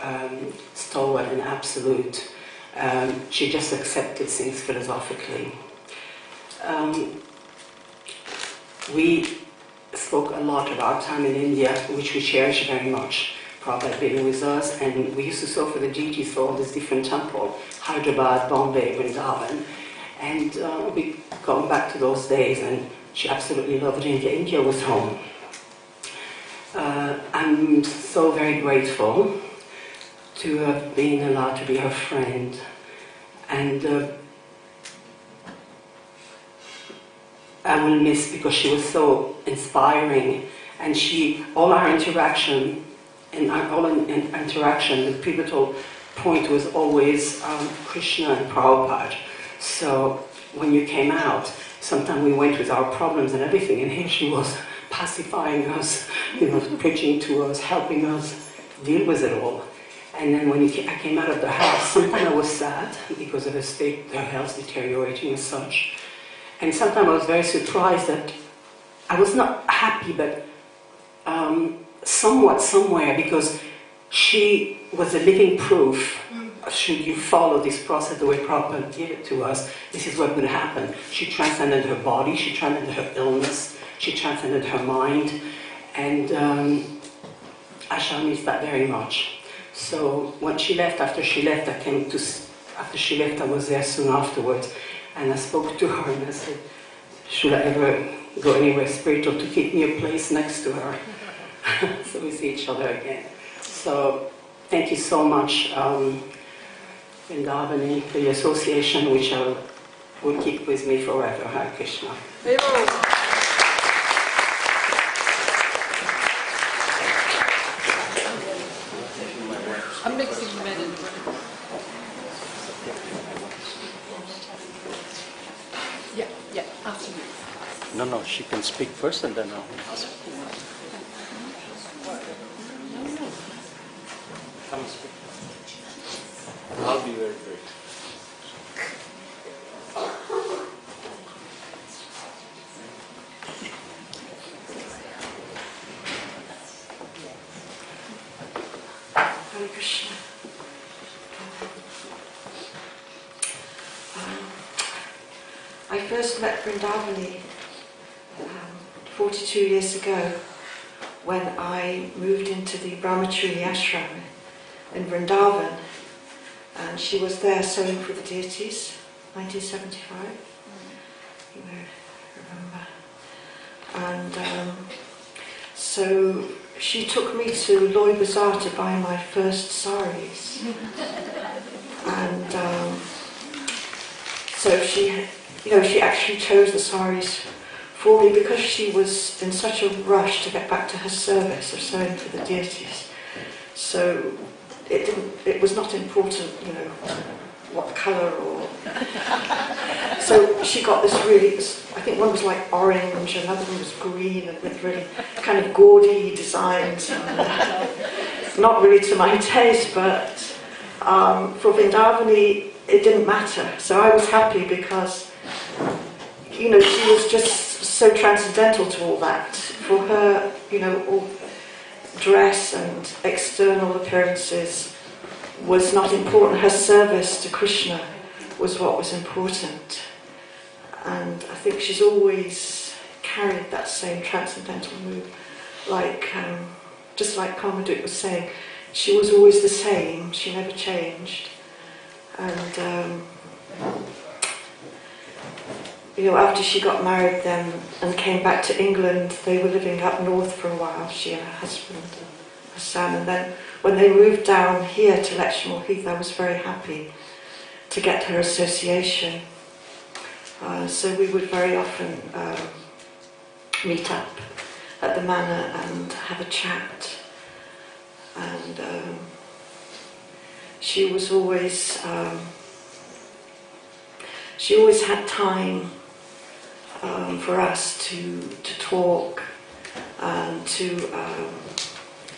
stalwart and absolute. She just accepted things philosophically. We spoke a lot about time in India, which we cherish very much. Prabhupada being with us, and we used to sew for the deities for all these different temples, Hyderabad, Bombay, Vrindavan. And we gone back to those days, and she absolutely loved India. India was home. I'm so very grateful to have been allowed to be her friend. And I will miss, because she was so inspiring, and all our interaction, the pivotal point was always Krishna and Prabhupada. So when you came out, sometimes we went with our problems and everything, and here she was pacifying us, preaching to us, helping us deal with it all. And then when I came out of the house, sometimes I was sad because of her state, her health deteriorating and such. And sometimes I was very surprised that I was not happy, but somewhat somewhere, because she was a living proof. Should you follow this process the way Prabhupada gave it to us, this is what would happen. She transcended her body, she transcended her illness, she transcended her mind, and I shall miss that very much. So when she left, after she left, I was there soon afterwards, and I spoke to her and I said, should I ever go anywhere spiritual, to keep me a place next to her? So we see each other again. So thank you so much, Vrndavane, for the association, which will keep with me forever. Hare Krishna. I'm mixing the men and the women. Yeah, absolutely. No, she can speak first and then I'll ask. Come and speak. I'll be very brief. Hare Krishna. I first met Vrndavane 42 years ago when I moved into the Brahmachari ashram in Vrindavan, and she was there sewing for the deities, 1975, you may remember. And so she took me to Loy Bazaar to buy my first saris. And so she actually chose the saris for me because she was in such a rush to get back to her service of sewing for the deities. So it was not important, what colour or... So she got this really, I think one was like orange, another one was green, and with really kind of gaudy designs. Not really to my taste, but for Vrndavane it didn't matter. So I was happy because, you know, she was just so transcendental to all that. For her, you know, all dress and external appearances was not important. Her service to Krishna was what was important. And I think she's always carried that same transcendental mood. Like, just like Karmaduk was saying, she was always the same, she never changed. And, you know, after she got married then and came back to England, they were living up north for a while, she and her husband and her son. And then when they moved down here to Letchmore Heath, I was very happy to get her association. So we would very often meet up at the manor and have a chat. And she always had time for us to talk and to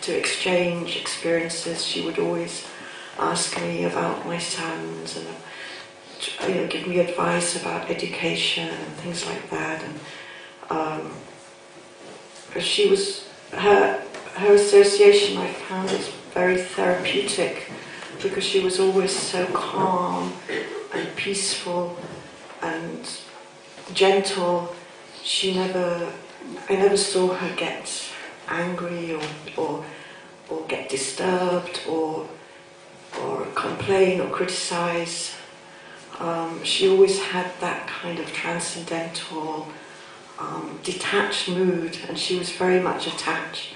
exchange experiences. She would always ask me about my sons and, you know, give me advice about education and things like that. And she was, her association, I found it very therapeutic because she was always so calm and peaceful and gentle. I never saw her get angry or get disturbed or complain or criticize. She always had that kind of transcendental, detached mood, and she was very much attached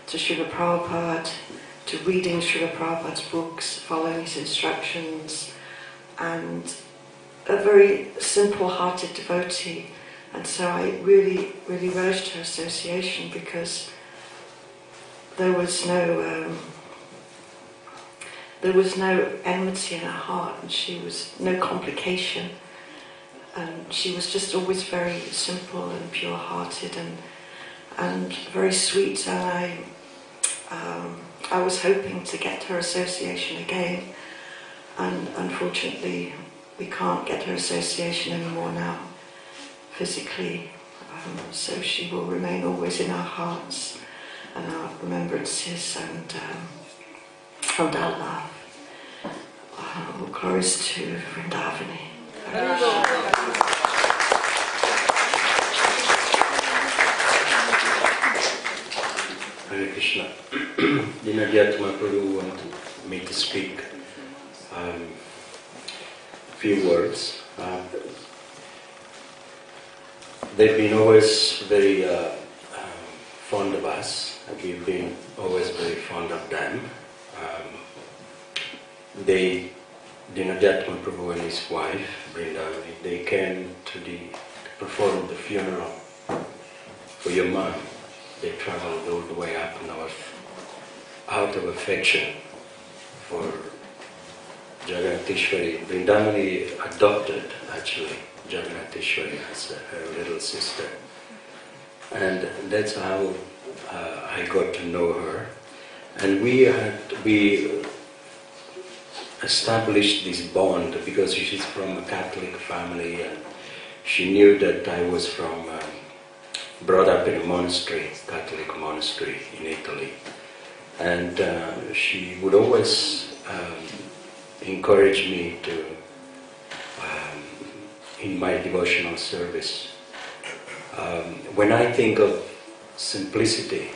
to Srila Prabhupada, to reading Srila Prabhupada's books, following his instructions, and a very simple-hearted devotee. And so I really, really relished her association because there was no enmity in her heart, and she was no complication, and she was just always very simple and pure-hearted and very sweet. And I was hoping to get her association again, and unfortunately we can't get her association anymore now physically, so she will remain always in our hearts and our remembrances and our love. All glories to Vrndavane. Hare Krishna. Dinadyatma Prabhu wanted me to speak a few words. They've been always very fond of us. We've been always very fond of them. Dinadyatma Prabhu and his wife, Vrndavane, they came to perform the funeral for your mom. They travelled all the way up north out of affection for Jagannatheshwari. Vrndavane adopted, actually, Jagannatheshwari as her little sister. And that's how I got to know her. And we established this bond because she's from a Catholic family, and she knew that I was brought up in a monastery, Catholic monastery in Italy. And she would always encourage me to, in my devotional service. When I think of simplicity,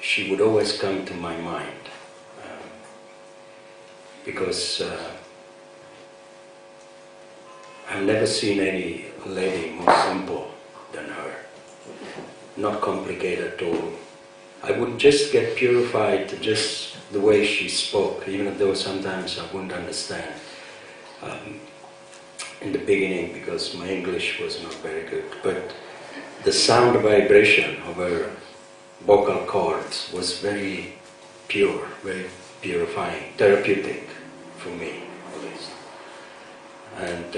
she would always come to my mind, because I've never seen any lady more simple than her. Not complicated at all. I would just get purified to just the way she spoke, even though sometimes I wouldn't understand in the beginning because my English was not very good. But the sound vibration of her vocal cords was very pure, very purifying, therapeutic for me, at least. And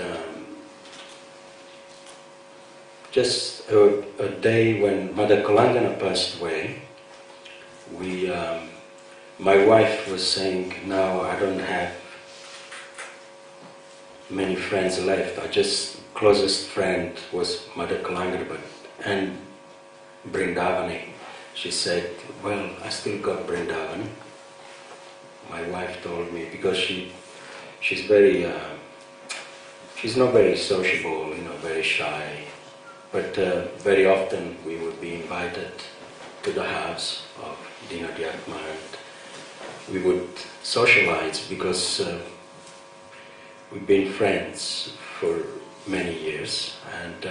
just a day when Mother Kalangana passed away, my wife was saying, now I don't have many friends left. Our just closest friend was Mother Kalangana and Vrndavane. She said, well, I still got Vrndavane. My wife told me, because she's not very sociable, very shy. But very often we would be invited to the house of Dina Diakma, and we would socialize because we've been friends for many years, and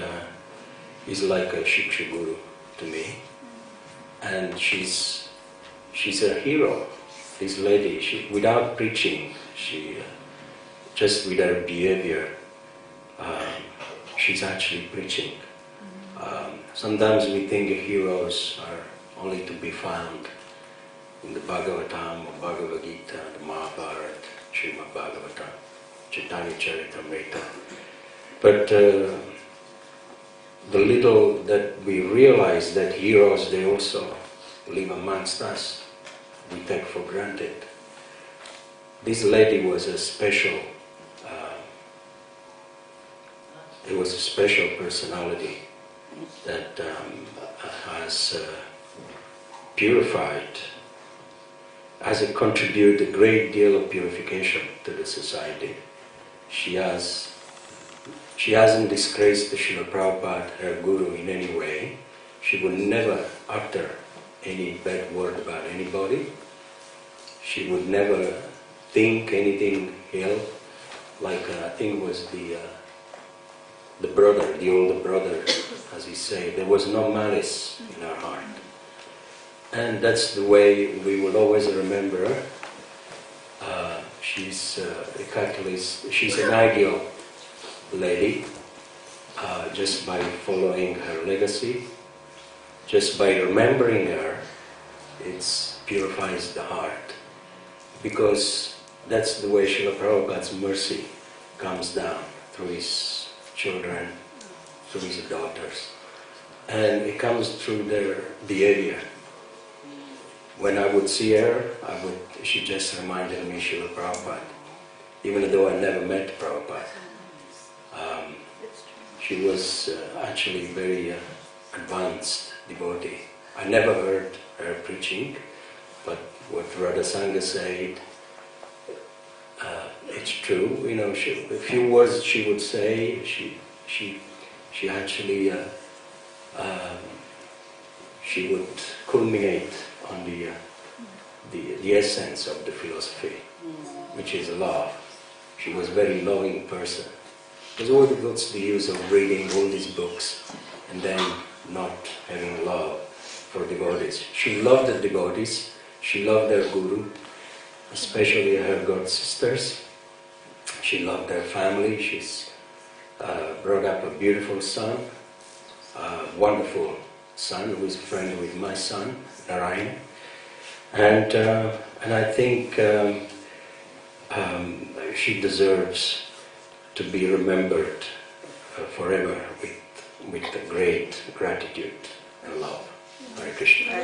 he's like a Shiksha Guru to me. And she's a hero, this lady. Without preaching, just with her behavior, she's actually preaching. Sometimes we think heroes are only to be found in the Bhagavatam or Bhagavad Gita, the Mahabharata, Srimad Bhagavatam, Chaitanya Charitamrita. But the little that we realize that heroes, they also live amongst us, we take for granted. This lady was a special, it was a special personality that has purified, has contributed a great deal of purification to the society. She hasn't disgraced the Srila Prabhupada, her guru, in any way. She would never utter any bad word about anybody. She would never think anything ill. Like I think it was the brother, the older brother, as he said, there was no malice in her heart. And that's the way we will always remember her. She's a catalyst, she's an ideal lady, just by following her legacy, just by remembering her, it purifies the heart. Because that's the way Srila Prabhupada's mercy comes down through his children, through his daughters. And it comes through their behavior. When I would see her, she just reminded me of Srila Prabhupada, even though I never met Prabhupada. She was actually very advanced devotee. I never heard her preaching, but what Radha Sangha said, it's true. A few words she would say, she actually she would culminate on the essence of the philosophy, which is love. She was a very loving person. What's the use of reading all these books and then not having love for devotees? She loved the devotees, she loved her guru, especially her god sisters. She loved her family. She's brought up a beautiful son, a wonderful son who is a friend with my son, Narayan. And I think she deserves to be remembered forever with great gratitude and love. Hare Krishna.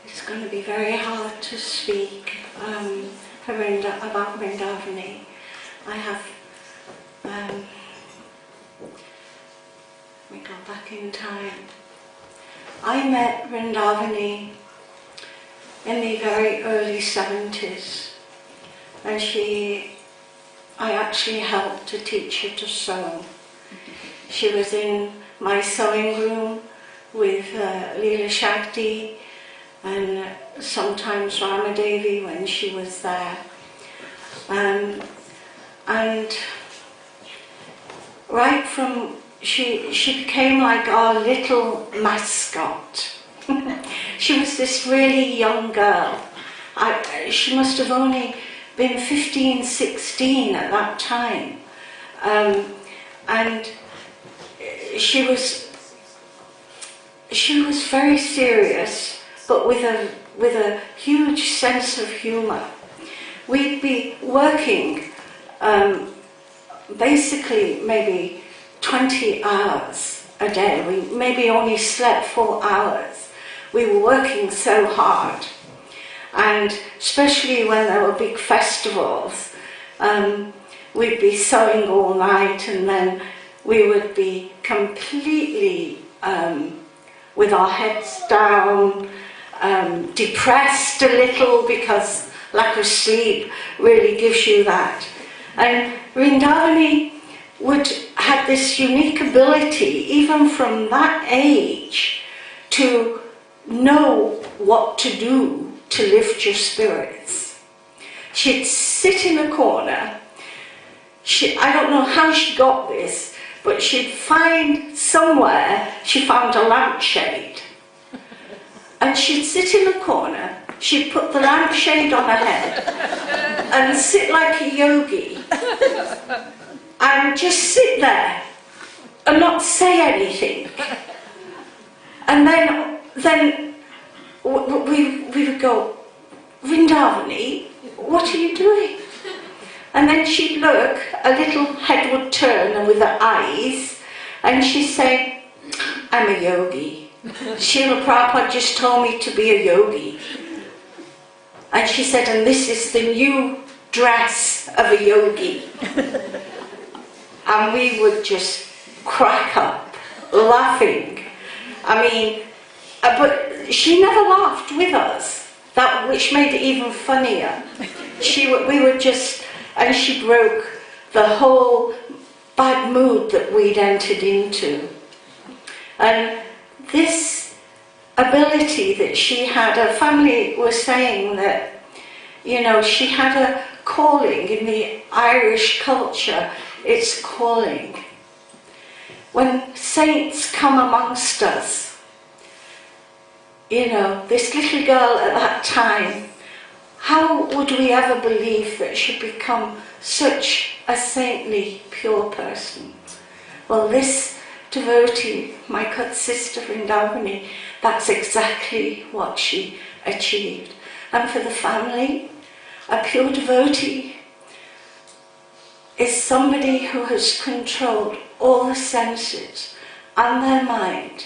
It's going to be very hard to speak about Vrndavane. I have, let me go back in time. I met Vrndavane in the very early 70s, and I actually helped to teach her to sew. She was in my sewing room with Leela Shakti and sometimes Rama Devi when she was there. And right from she became like our little mascot. She was this really young girl. She must have only been 15, 16 at that time. And she was very serious, but with a huge sense of humour. We'd be working basically maybe 20 hours a day. We maybe only slept 4 hours. We were working so hard. And especially when there were big festivals, we'd be sewing all night, and then we would be completely with our heads down, depressed a little, because lack of sleep really gives you that. And Vrndavane had this unique ability, even from that age, to know what to do to lift your spirits. She'd sit in a corner. I don't know how she got this, but she'd find somewhere, she found a lampshade. And she'd sit in a corner, she'd put the lampshade on her head and sit like a yogi and just sit there and not say anything. And then we would go, Vrndavane, what are you doing? And then she'd look, a little head would turn, and with her eyes, and she'd say, I'm a yogi. Srila Prabhupada just told me to be a yogi. And she said, and this is the new dress of a yogi. And we would just crack up, laughing. I mean, but she never laughed with us, which made it even funnier. We would just, and she broke the whole bad mood that we'd entered into. And this ability that she had, her family was saying that, you know, she had a calling in the Irish culture. It's calling. When saints come amongst us, you know, this little girl at that time, how would we ever believe that she'd become such a saintly, pure person? Well, this devotee, my cut sister Vrndavane, that's exactly what she achieved. And for the family, a pure devotee is somebody who has controlled all the senses and their mind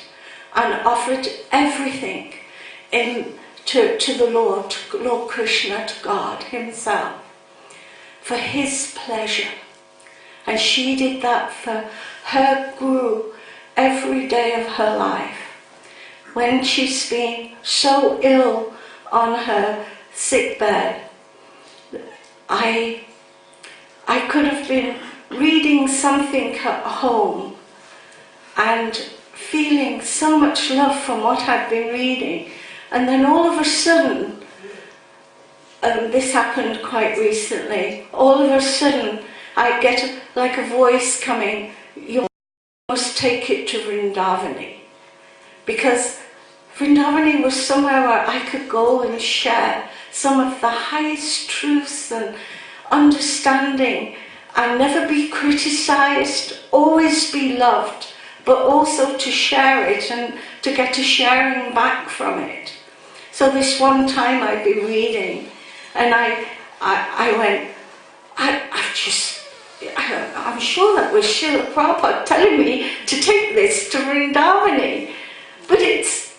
and offered everything to the Lord, to Lord Krishna, to God himself, for his pleasure. And she did that for her guru every day of her life. When she's been so ill on her sick bed, I could have been reading something at home and feeling so much love from what I'd been reading, and then all of a sudden, this happened quite recently, all of a sudden I get like a voice coming, you must take it to Vrndavane, because Vrndavane was somewhere where I could go and share some of the highest truths and understanding and never be criticized, always be loved, but also to share it and to get a sharing back from it. So this one time I'd be reading, and I went, I'm sure that was Srila Prabhupada telling me to take this to Vrndavane. But it's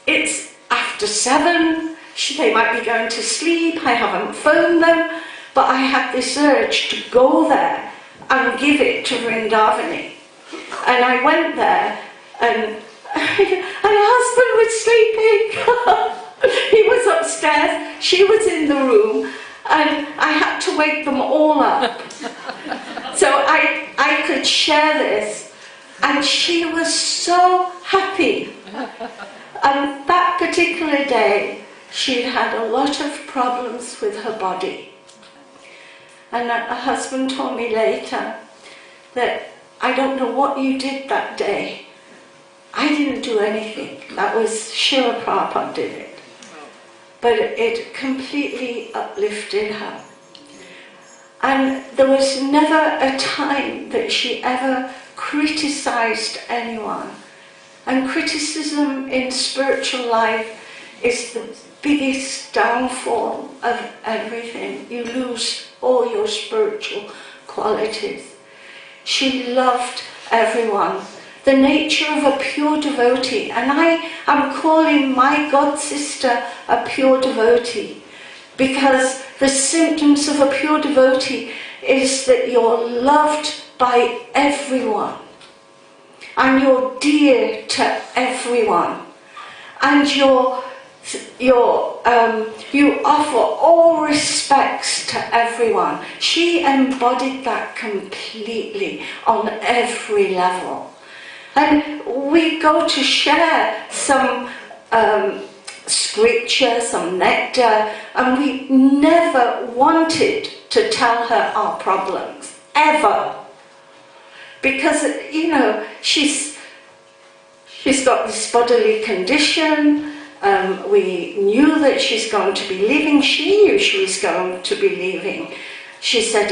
after 7, they might be going to sleep, I haven't phoned them, but I had this urge to go there and give it to Vrndavane. And I went there, and her husband was sleeping. He was upstairs, she was in the room, and I had to wake them all up. So I could share this, and she was so happy. And that particular day, she'd had a lot of problems with her body. And her husband told me later that I don't know what you did that day. I didn't do anything. That was Srila Prabhupada did it. But it completely uplifted her. And there was never a time that she ever criticized anyone. And criticism in spiritual life is the biggest downfall of everything. You lose all your spiritual qualities. She loved everyone. The nature of a pure devotee, and I am calling my god sister a pure devotee, because the symptoms of a pure devotee is that you're loved by everyone, and you're dear to everyone, and you offer all respects to everyone. She embodied that completely on every level. And we go to share some scripture, some nectar, and we never wanted to tell her our problems, ever. Because, you know, she's got this bodily condition. We knew that she's going to be leaving. She knew she was going to be leaving. She said,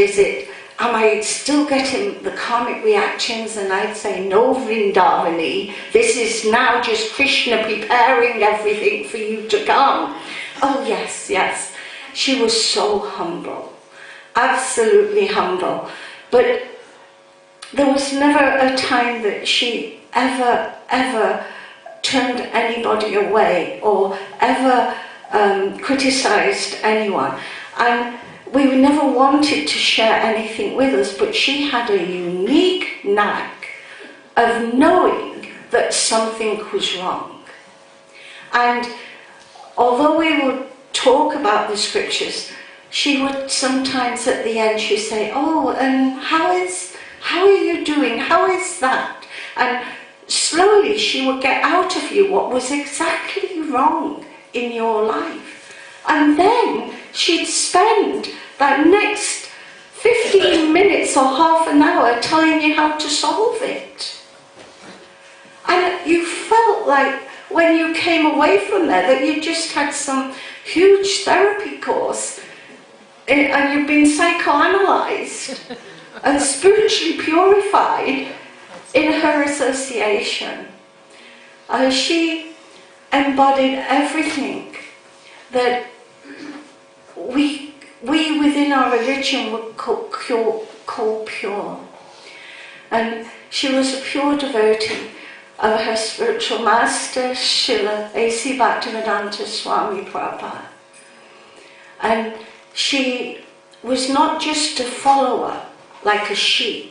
am I still getting the karmic reactions? And I'd say, no, Vrndavane, this is now just Krishna preparing everything for you to come. Oh, yes, yes. She was so humble, absolutely humble. But there was never a time that she ever turned anybody away or ever criticized anyone. And we never wanted to share anything with us, but she had a unique knack of knowing that something was wrong. And although we would talk about the scriptures, she would sometimes at the end she'd say, oh, and how are you doing? How is that? And slowly she would get out of you what was exactly wrong in your life. And then she'd spend that next 15 minutes or half an hour telling you how to solve it. And you felt like when you came away from there that you just had some huge therapy course and you've been psychoanalyzed and spiritually purified in her association. She embodied everything that we within our religion would call pure. And she was a pure devotee of her spiritual master, Srila A.C. Bhaktivedanta Swami Prabhupada. And she was not just a follower like a sheep.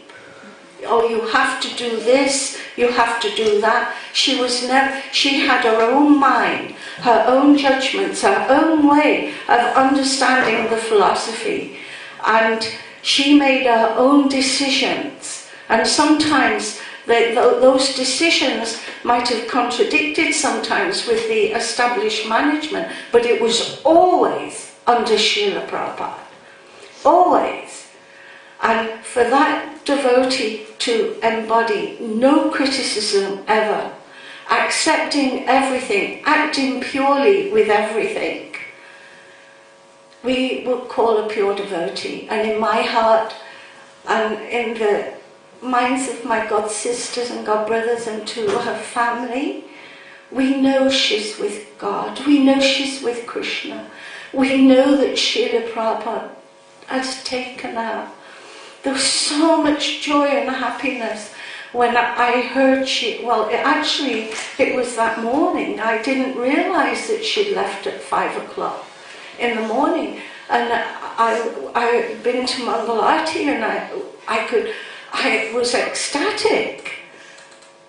Oh, you have to do this, you have to do that. She had her own mind, her own judgments, her own way of understanding the philosophy. And she made her own decisions. And sometimes those decisions might have contradicted sometimes with the established management, but it was always under Srila Prabhupada. Always. And for that devotee to embody no criticism ever, accepting everything, acting purely with everything, we would call a pure devotee. And in my heart and in the minds of my god sisters and god brothers and to her family, we know she's with God, we know she's with Krishna, we know that Srila Prabhupada has taken her. There was so much joy and happiness when I heard it was that morning. I didn't realise that she'd left at 5 o'clock in the morning. And I'd been to Mangalarti and I was ecstatic.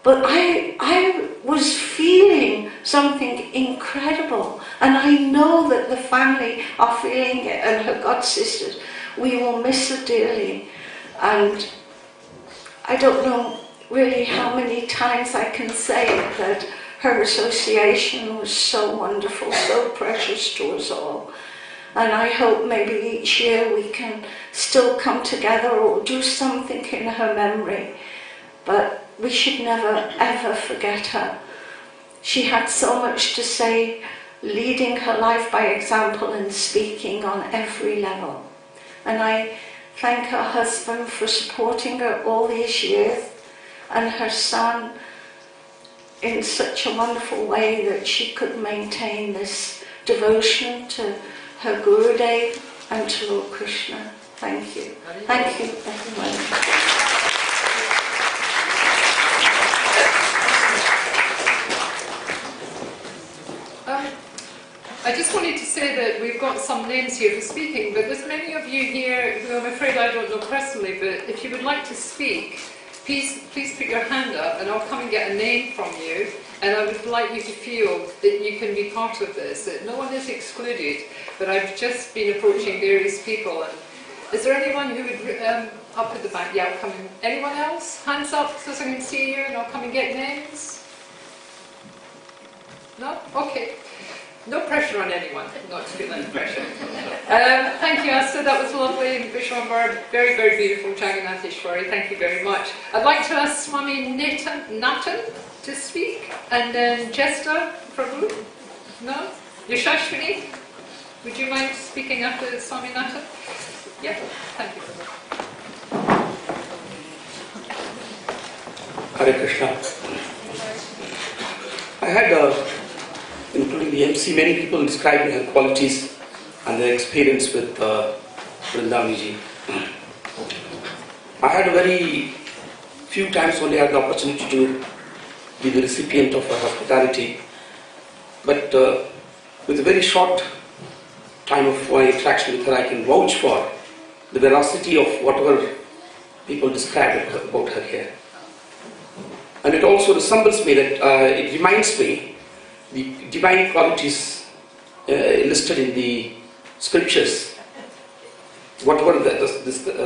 But I was feeling something incredible. And I know that the family are feeling it, and her god sisters. We will miss her dearly. And I don't know really how many times I can say that her association was so wonderful, so precious to us all. And I hope maybe each year we can still come together or do something in her memory. but we should never ever forget her. She had so much to say, leading her life by example and speaking on every level. And I thank her husband for supporting her all these years, and her son in such a wonderful way that she could maintain this devotion to her Gurudev and to Lord Krishna. Thank you. Thank you, everyone. I just wanted to say that we've got some names here for speaking, but there's many of you here who I'm afraid I don't know personally, but if you would like to speak, please put your hand up and I'll come and get a name from you, and I would like you to feel that you can be part of this, that no one is excluded, but I've just been approaching various people. And is there anyone who would, up at the back, yeah, I'll come in. Anyone else? Hands up so I can see you and I'll come and get names? No? Okay. No pressure on anyone, not to feel any pressure. Thank you, Asta, that was lovely. And Vishwambar, very, very beautiful. Jagannatheshwari, thank you very much. I'd like to ask Swami Natan to speak, and then Jester Prabhu. No? Yashashwini, would you mind speaking after Swami Natan? Yeah, thank you, Prabhu. Hare Krishna. I had including the MC, many people describing her qualities and their experience with Vrndavane. I had a very few times only had the opportunity to be the recipient of her hospitality, but with a very short time of my interaction with her, I can vouch for the veracity of whatever people describe about her here. And it also resembles me that it reminds me the divine qualities listed in the scriptures, whatever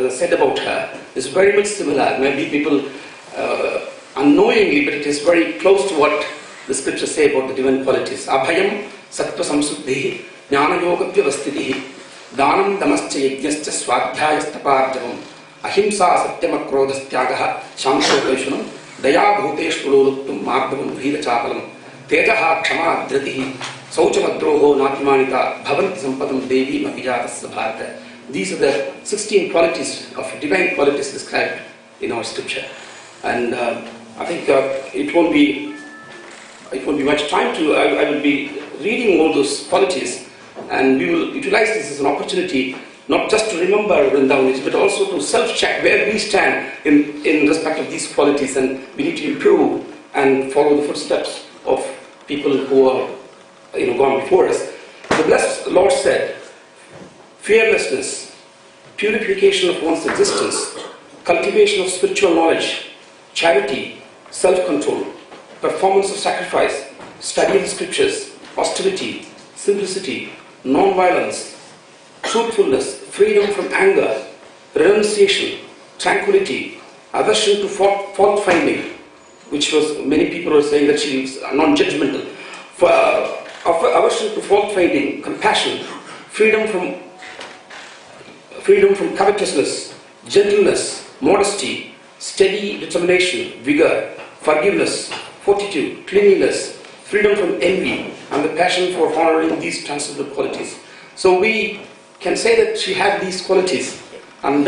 said about her, is very much similar. Maybe people unknowingly, but it is very close to what the scriptures say about the divine qualities. Abhayam sattva samsuddhi jnana yoga vyavastitihi danam damascha yajnascha swadhyayastapārjavam ahimsa satyam akrodhastyagaha shamshokaishunam daya bhuteshtu loluttum mardavam bhirachapalam Tejaha Kshama Dhritihi Sauchamadroho Natimanita Bhavanti Sampadam Devi Mapijatasya Bharata. These are the 16 qualities of divine qualities described in our scripture. And I think it won't be much time to, I will be reading all those qualities, and we will utilize this as an opportunity not just to remember Vrndavane, but also to self-check where we stand in respect of these qualities, and we need to improve and follow the footsteps of people who are gone before us. The blessed Lord said, fearlessness, purification of one's existence, cultivation of spiritual knowledge, charity, self-control, performance of sacrifice, study of the scriptures, austerity, simplicity, non-violence, truthfulness, freedom from anger, renunciation, tranquility, aversion to fault-finding, which was, many people were saying that she was non-judgmental, aversion to fault-finding, compassion, freedom from covetousness, gentleness, modesty, steady determination, vigor, forgiveness, fortitude, cleanliness, freedom from envy, and the passion for honoring these transcendental qualities. So we can say that she had these qualities. And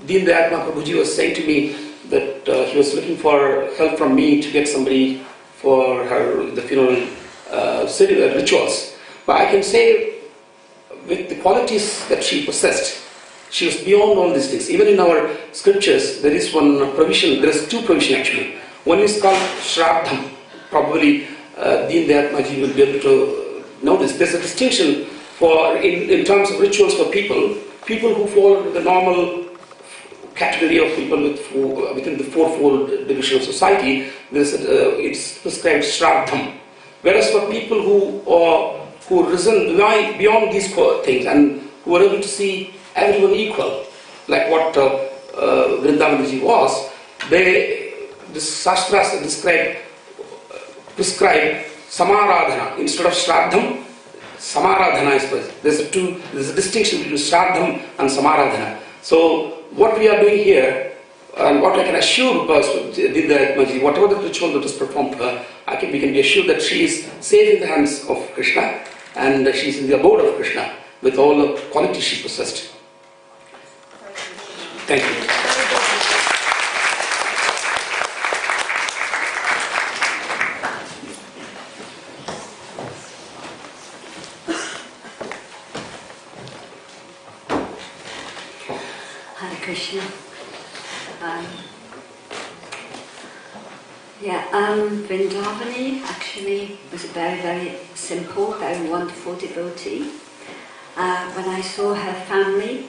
Deen Dayal Prabhuji was saying to me that he was looking for help from me to get somebody for the funeral rituals. But I can say, with the qualities that she possessed, she was beyond all these things. Even in our scriptures, there is one provision, there is two provisions actually. One is called Shraddham. Probably Deen Dayal Prabhuji will be able to know this. There's a distinction in terms of rituals for people who fall into the normal category of people within the fourfold division of society. It's prescribed Shraddham. Whereas for people who risen beyond these things and who are able to see everyone equal, like what Vrndavane was, the Shastras prescribe Samaradhana. Instead of Shraddham, Samaradhana is present. There's a distinction between Shraddham and Samaradhana. So what we are doing here, And what I can assure whatever the ritual that is performed to her, we can be assured that she is safe in the hands of Krishna, and she is in the abode of Krishna with all the qualities she possessed. Thank you. Hare Krishna. Vrndavane actually was a very, very simple, very wonderful devotee. When I saw her family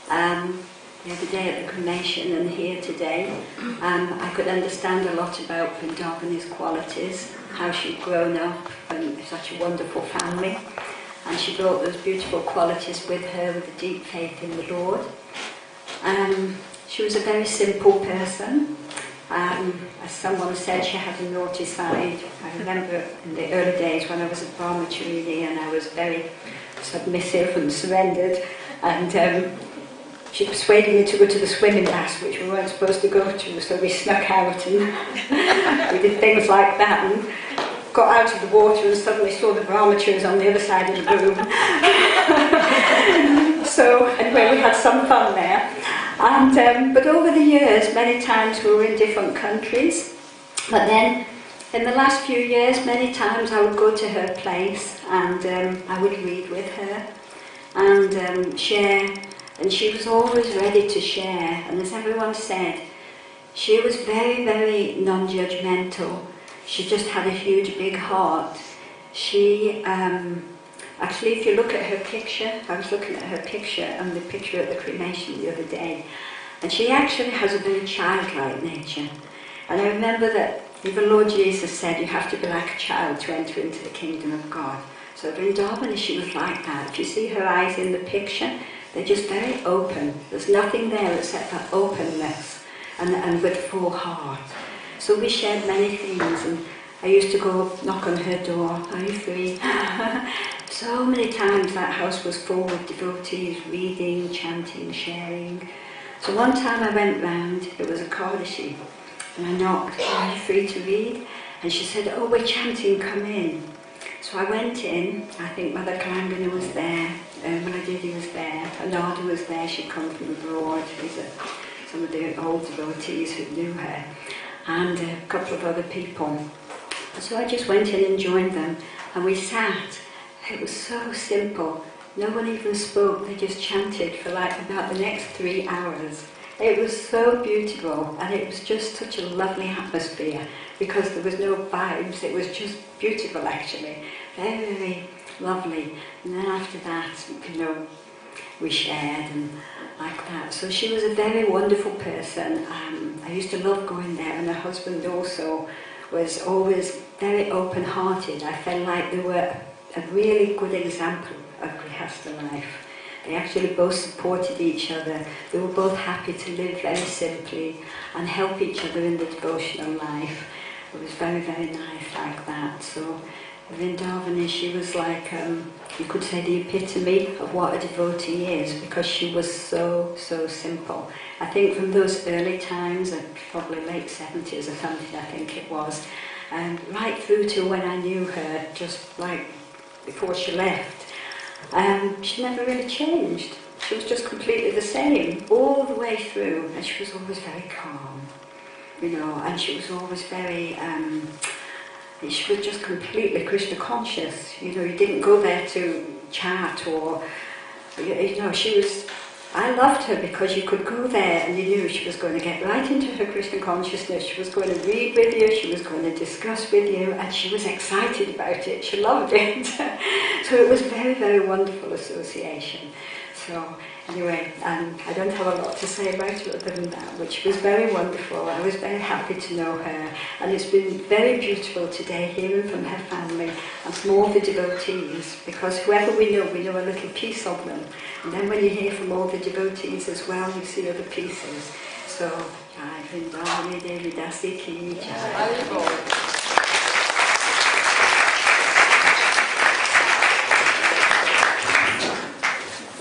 the other day at the cremation and here today, I could understand a lot about Vrndavane's qualities, how she'd grown up in such a wonderful family, and she brought those beautiful qualities with her with a deep faith in the Lord. She was a very simple person. As someone said, she had a naughty side. I remember in the early days when I was a brahmachari and I was very submissive and surrendered, and she persuaded me to go to the swimming baths, which we weren't supposed to go to, so we snuck out and we did things like that, and got out of the water and suddenly saw the brahmacharis on the other side of the room. So anyway, we had some fun there. And but over the years, many times we were in different countries. But then, in the last few years, many times I would go to her place and I would read with her and share. And she was always ready to share. And as everyone said, she was very, very non-judgmental. She just had a huge, big heart. She actually, if you look at her picture, I was looking at her picture and the picture at the cremation the other day, and she actually has a very childlike nature. And I remember that even Lord Jesus said you have to be like a child to enter into the kingdom of God. So Vrndavane, she was like that. If you see her eyes in the picture, they're just very open. There's nothing there except for openness and with full heart. So we shared many things, and I used to go knock on her door, "Are you free?" So many times that house was full with devotees reading, chanting, sharing. So one time I went round, it was a Kaddishi, and I knocked, "Are you free to read?" And she said, "Oh, we're chanting, come in." So I went in, I think Mother Kalangana was there, Devi was there, Anada was there, she'd come from abroad, these are some of the old devotees who knew her, and a couple of other people. So I just went in and joined them, and we sat. It was so simple. No one even spoke. They just chanted for like about the next 3 hours. It was so beautiful, and it was just such a lovely atmosphere because there was no vibes. It was just beautiful, actually. Very, very lovely. And then after that, we shared and like that. So she was a very wonderful person. I used to love going there, and her husband also was always very open-hearted. I felt like they were a really good example of Grihastha life. They actually both supported each other. They were both happy to live very simply and help each other in the devotional life. It was very, very nice like that. So Vrndavane, she was like, you could say the epitome of what a devotee is, because she was so, so simple. I think from those early times, probably late 70s or something, I think it was, right through to when I knew her, just like before she left, she never really changed. She was just completely the same all the way through, and she was always very calm, and she was always very, she was just completely Krishna conscious. You didn't go there to chat or, she was, I loved her because you could go there and you knew she was going to get right into her Krishna consciousness. She was going to read with you, she was going to discuss with you, and she was excited about it. She loved it. So it was very, very wonderful association. So anyway, I don't have a lot to say about it other than that, which was very wonderful. I was very happy to know her, and it's been very beautiful today hearing from her family and from all the devotees, because whoever we know a little piece of them, and then when you hear from all the devotees as well, you see other pieces. So, Jai Vrndavane Devi Dasi ki Jai.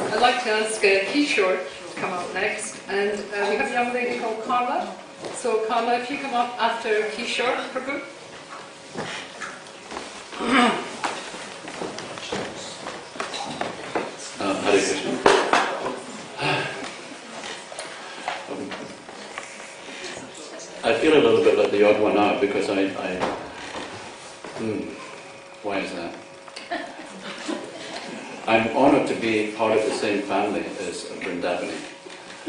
I'd like to ask Kishore to come up now. next, and we have a young lady called Carla. So Carla, if you come up after Kishore Prabhu. Hare Krishna. I feel a little bit like the odd one out because why is that? I'm honoured to be part of the same family as Vrndavane.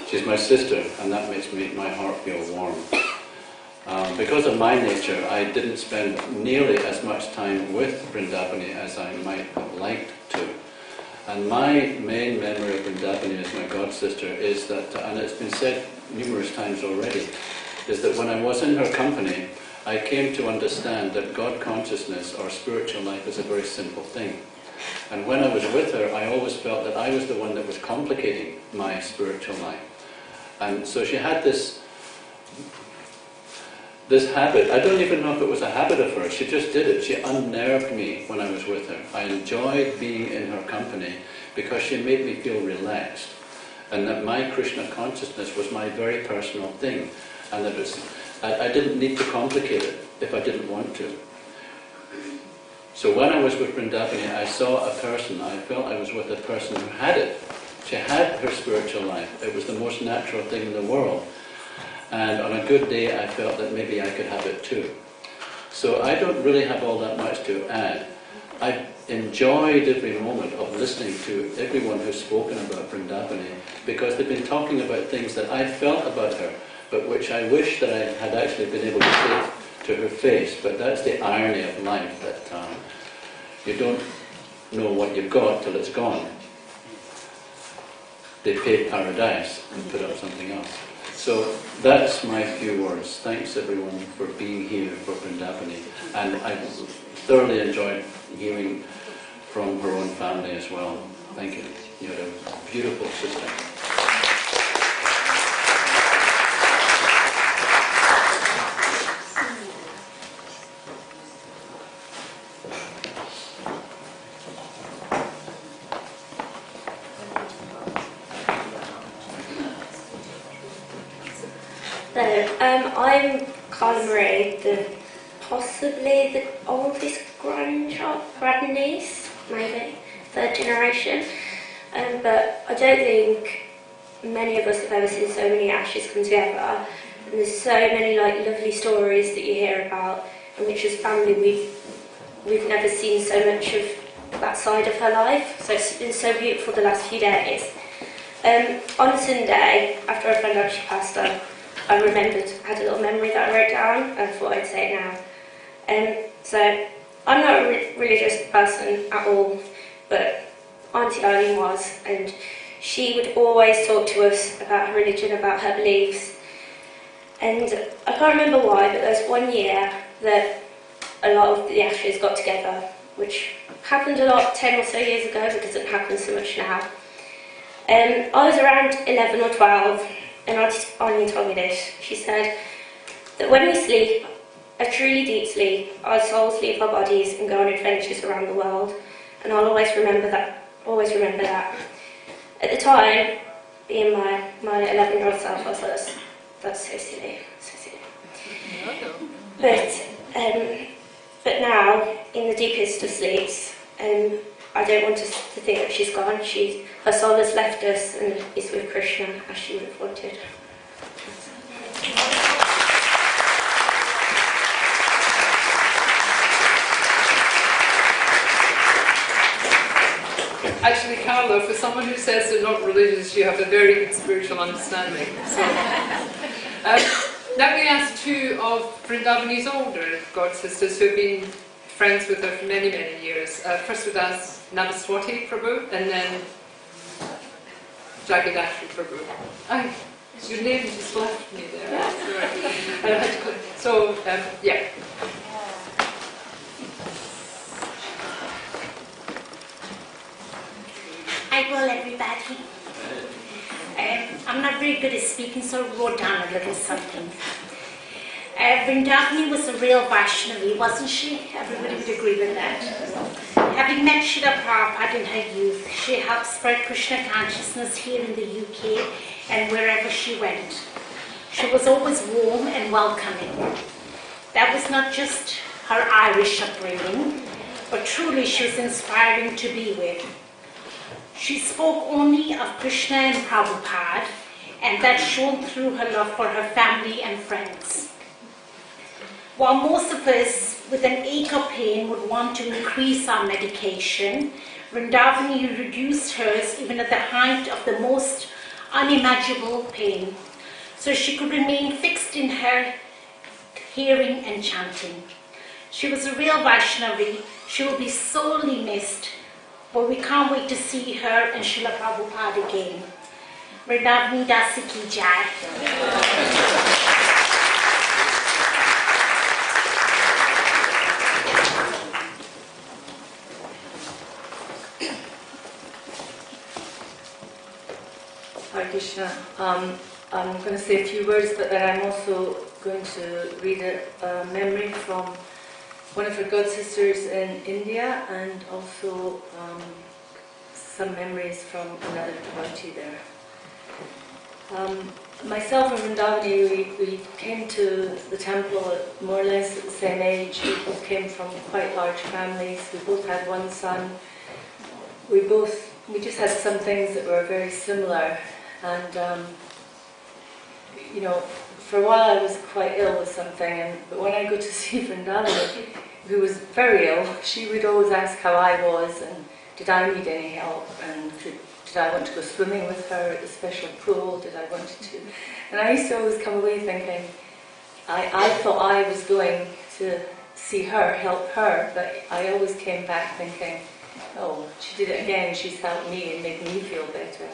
She's my sister, and that makes my heart feel warm. Because of my nature, I didn't spend nearly as much time with Vrndavane as I might have liked to. And my main memory of Vrndavane as my god sister is that, and it's been said numerous times already, is that when I was in her company, I came to understand that God consciousness or spiritual life is a very simple thing. And when I was with her, I always felt that I was the one that was complicating my spiritual life. And so she had this habit. I don't even know if it was a habit of hers. She just did it. She unnerved me when I was with her. I enjoyed being in her company because she made me feel relaxed. And that my Krishna consciousness was my very personal thing. And that I didn't need to complicate it if I didn't want to. So when I was with Vrndavane, I saw a person, I felt I was with a person who had it. She had her spiritual life. It was the most natural thing in the world. And on a good day, I felt that maybe I could have it too. So I don't really have all that much to add. I enjoyed every moment of listening to everyone who's spoken about Vrndavane because they've been talking about things that I felt about her, but which I wish that I had actually been able to say to her face. But that's the irony of life, that you don't know what you've got till it's gone. They paid paradise and put up something else. So that's my few words. Thanks everyone for being here for Vrndavane. And I thoroughly enjoyed hearing from her own family as well. Thank you. You're a beautiful sister. I'm Carla Marie, possibly the oldest grandniece, maybe, third generation. But I don't think many of us have ever seen so many ashes come together. And there's so many lovely stories that you hear about, and which as family we've never seen so much of that side of her life. So it's been so beautiful the last few days. On Sunday, after I found out she passed on, I had a little memory that I wrote down and thought I'd say it now. So I'm not a religious person at all, but Auntie Eileen was, and she would always talk to us about her religion, about her beliefs. And I can't remember why, but there was one year that a lot of the ashes got together, which happened a lot 10 or so years ago, but doesn't happen so much now. I was around 11 or 12, and Auntie Eileen told me this. She said that when we sleep, a truly deep sleep, our souls leave our bodies and go on adventures around the world. And I'll always remember that. At the time, being my 11-year-old self, I was like, that's so silly, so silly. But now, in the deepest of sleeps, I don't want us to think that she's gone. Her soul has left us and is with Krishna as she would have wanted. Actually, Carla, for someone who says they're not religious, you have a very good spiritual understanding. So, now we ask two of Vrndavane's older god sisters who have been friends with her for many, many years. First with us, Navaswati Prabhu, and then Jagadashri Prabhu. Your name just left me there. So, yeah. Hi, well, everybody. I'm not very good at speaking, so I wrote down a little something. Vrndavane was a real Vaishnavi, wasn't she? Everybody would agree with that. Having met Srila Prabhupada in her youth, she helped spread Krishna consciousness here in the UK and wherever she went. She was always warm and welcoming. That was not just her Irish upbringing, but truly she was inspiring to be with. She spoke only of Krishna and Prabhupada, and that shone through her love for her family and friends. While most of us with an ache or pain would want to increase our medication, Vrndavane reduced hers even at the height of the most unimaginable pain, so she could remain fixed in her hearing and chanting. She was a real Vaishnavi. She will be sorely missed, but we can't wait to see her and Srila Prabhupada again. Vrndavane Dasi ki jai. Hare Krishna. I'm going to say a few words, but then I'm also going to read a memory from one of her god sisters in India, and also some memories from another devotee there. Myself and Vrndavane, we came to the temple at more or less at the same age. We both came from quite large families. We both had one son. We just had some things that were very similar. And, you know, for a while I was quite ill with something, but when I go to see Vrndavane, who was very ill, she would always ask how I was and did I need any help, and did I want to go swimming with her at the special pool, did I want to. And I used to always come away thinking, I thought I was going to see her, help her, but I always came back thinking, oh, she did it again, she's helped me and made me feel better.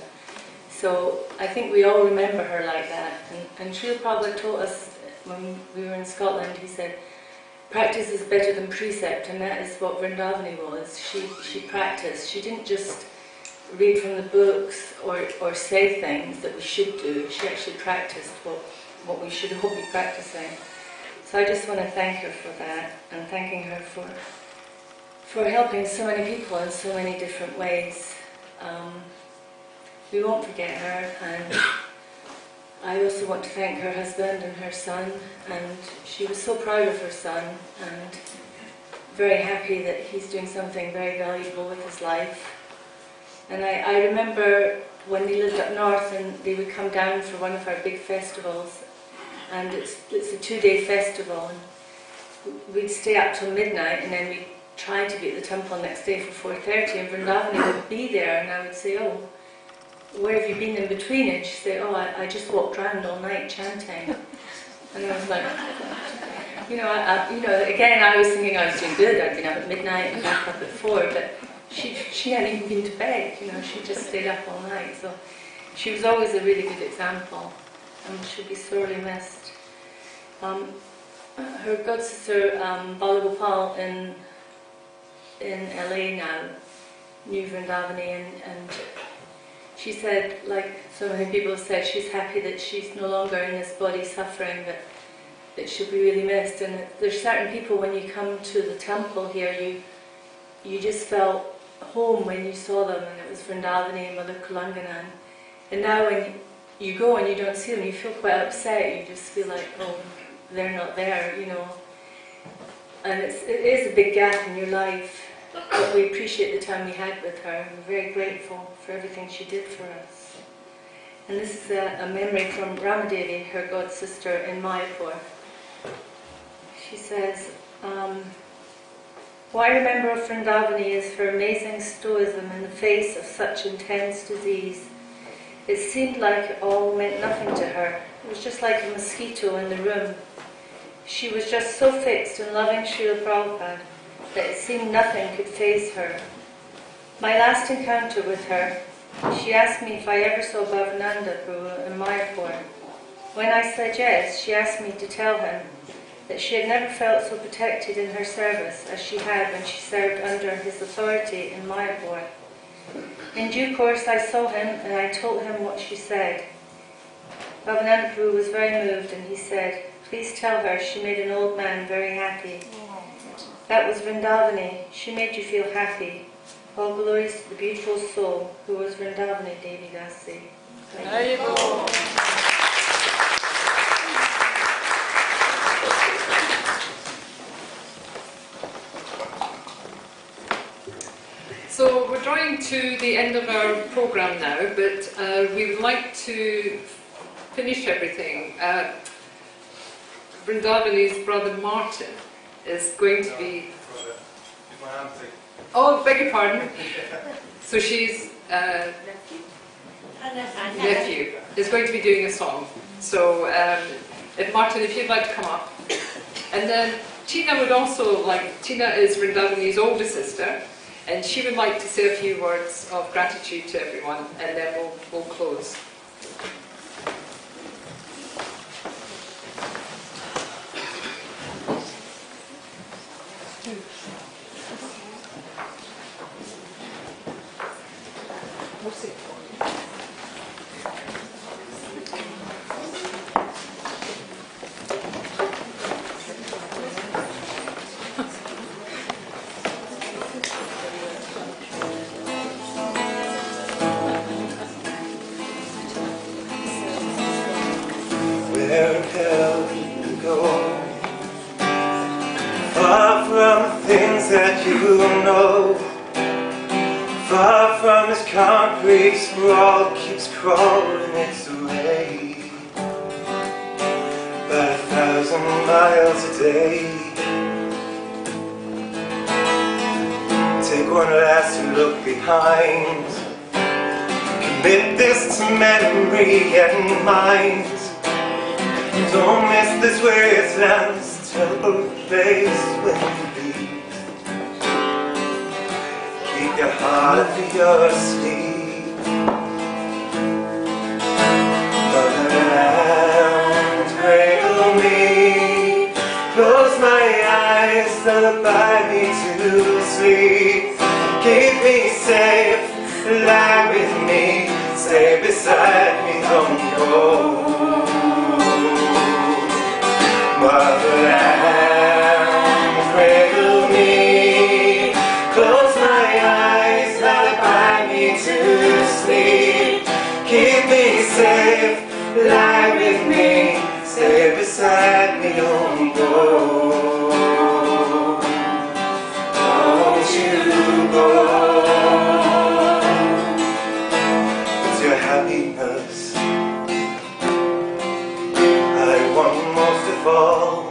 So I think we all remember her like that. And Srila Prabhupada taught us when we were in Scotland, he said, practice is better than precept, and that is what Vrndavane was. She practiced. She didn't just read from the books or say things that we should do. She actually practiced what we should all be practicing. So I just want to thank her for that, and thanking her for helping so many people in so many different ways. We won't forget her, and I also want to thank her husband and her son, and she was so proud of her son and very happy that he's doing something very valuable with his life. And I remember when they lived up north and they would come down for one of our big festivals, and it's a 2-day festival, and we'd stay up till midnight, and then we'd try to be at the temple next day for 4:30, and Vrndavane would be there, and I would say, oh, where have you been in between? And she'd say, oh, I just walked around all night chanting. And I was like, you know, again, I was thinking I was doing good. I'd been up at midnight and back up at 4, but she hadn't even been to bed. You know, she just stayed up all night. So she was always a really good example, and she'll be sorely missed. Her god sister Balagopal in LA now knew Vrndavane, and she said, like so many people have said, she's happy that she's no longer in this body suffering, but that she'll be really missed. And there's certain people, when you come to the temple here, you just felt home when you saw them, and it was Vrndavane and Mother Kulanganan. And now when you go and you don't see them, you feel quite upset. You just feel like, oh, they're not there, you know. And it is a big gap in your life. But we appreciate the time we had with her. We're very grateful for everything she did for us. And this is a memory from Ramadevi, her god sister in Mayapur. She says, what I remember of Vrndavane is her amazing stoicism in the face of such intense disease. It seemed like it all meant nothing to her. It was just like a mosquito in the room. She was just so fixed in loving Srila Prabhupada that it seemed nothing could faze her. My last encounter with her, she asked me if I ever saw Bhavananda Prabhu in Mayapur. When I said yes, she asked me to tell him that she had never felt so protected in her service as she had when she served under his authority in Mayapur. In due course I saw him and I told him what she said. Bhavananda Prabhu was very moved, and he said, please tell her she made an old man very happy. That was Vrndavane. She made you feel happy. All glories to the beautiful soul who was Vrndavane Devi Dasi. So we're drawing to the end of our programme now, but we would like to finish everything. Vrndavane's brother Martin is going to be... Oh, beg your pardon. So she's... nephew is going to be doing a song. So Martin, if you'd like to come up. And then Tina would also like... Tina is Vrndavane's older sister, and she would like to say a few words of gratitude to everyone, and then we'll close. Where can you go? Far from the things that you know, far from this concrete sprawl keeps crawling its way, about 1,000 miles a day. Take one last look behind, commit this to memory and mind. Don't miss this wasteland's terrible place when you leave. Keep your heart for your sleep. Motherland, cradle me, close my eyes, lullaby me to sleep. Keep me safe, lie with me, stay beside me, don't go. Motherland, cradle me, close my eyes, lullaby me to sleep. Keep me safe, lie with me, stay beside me, don't go. Don't you go. It's your happiness I want most of all,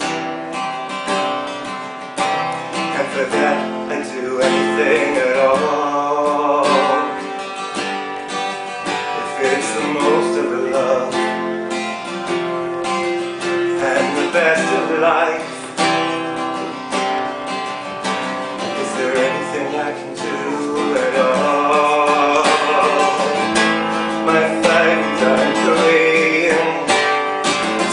and for that I'd do anything at all. If it's the most of the love and the best of life, is there anything I can do at all? My fighting time Korean,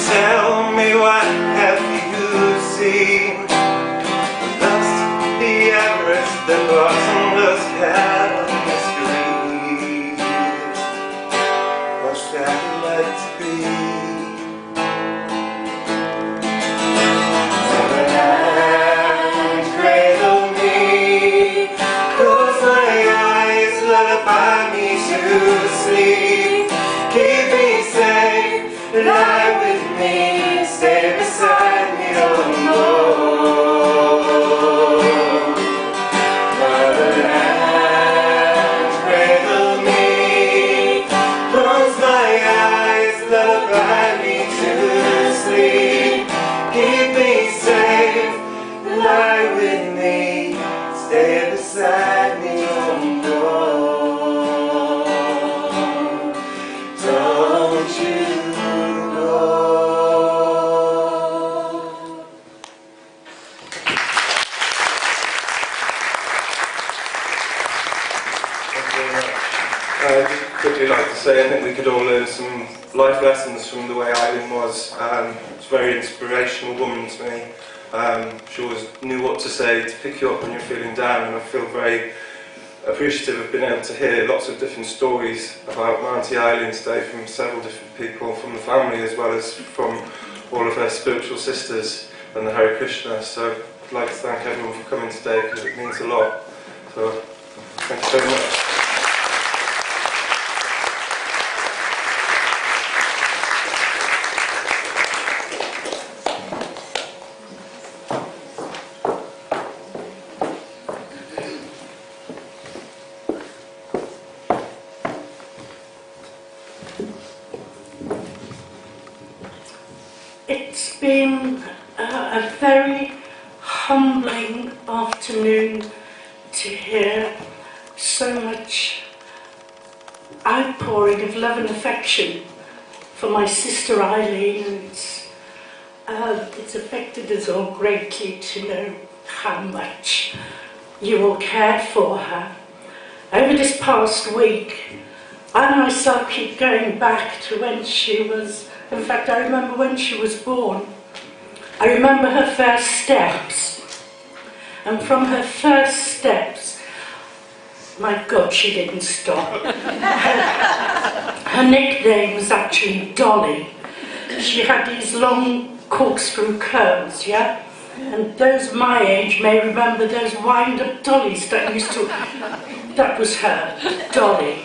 tell me what have you seen? Lost the Everest, the bottomless mysteries. What's that like to be? Motherland, cradle me, close my eyes, lullaby me to sleep. Keep me safe, lie with me, stay beside me, don't go. Motherland, cradle me, close my eyes, lullaby me to sleep. Keep me safe, lie with me, stay beside me, don't go. Don't you go. I'd just quickly like to say I think we could all learn some life lessons from the way Eileen was. She's a very inspirational woman to me. She always knew what to say to pick you up when you're feeling down, and I feel very appreciative of being able to hear lots of different stories about my Auntie Eileen today from several different people, from the family as well as from all of her spiritual sisters and the Hare Krishna. So I'd like to thank everyone for coming today because it means a lot. So Thank you very much. It's been a very humbling afternoon to hear so much outpouring of love and affection for my sister Eileen. It's affected us all greatly to know how much you all cared for her. Over this past week, I myself keep going back to when she was. In fact, I remember when she was born. I remember her first steps. And from her first steps, my God, she didn't stop. Her nickname was actually Dolly. She had these long corkscrew curls, yeah? And those my age may remember those wind-up dollies that used to... That was her, Dolly.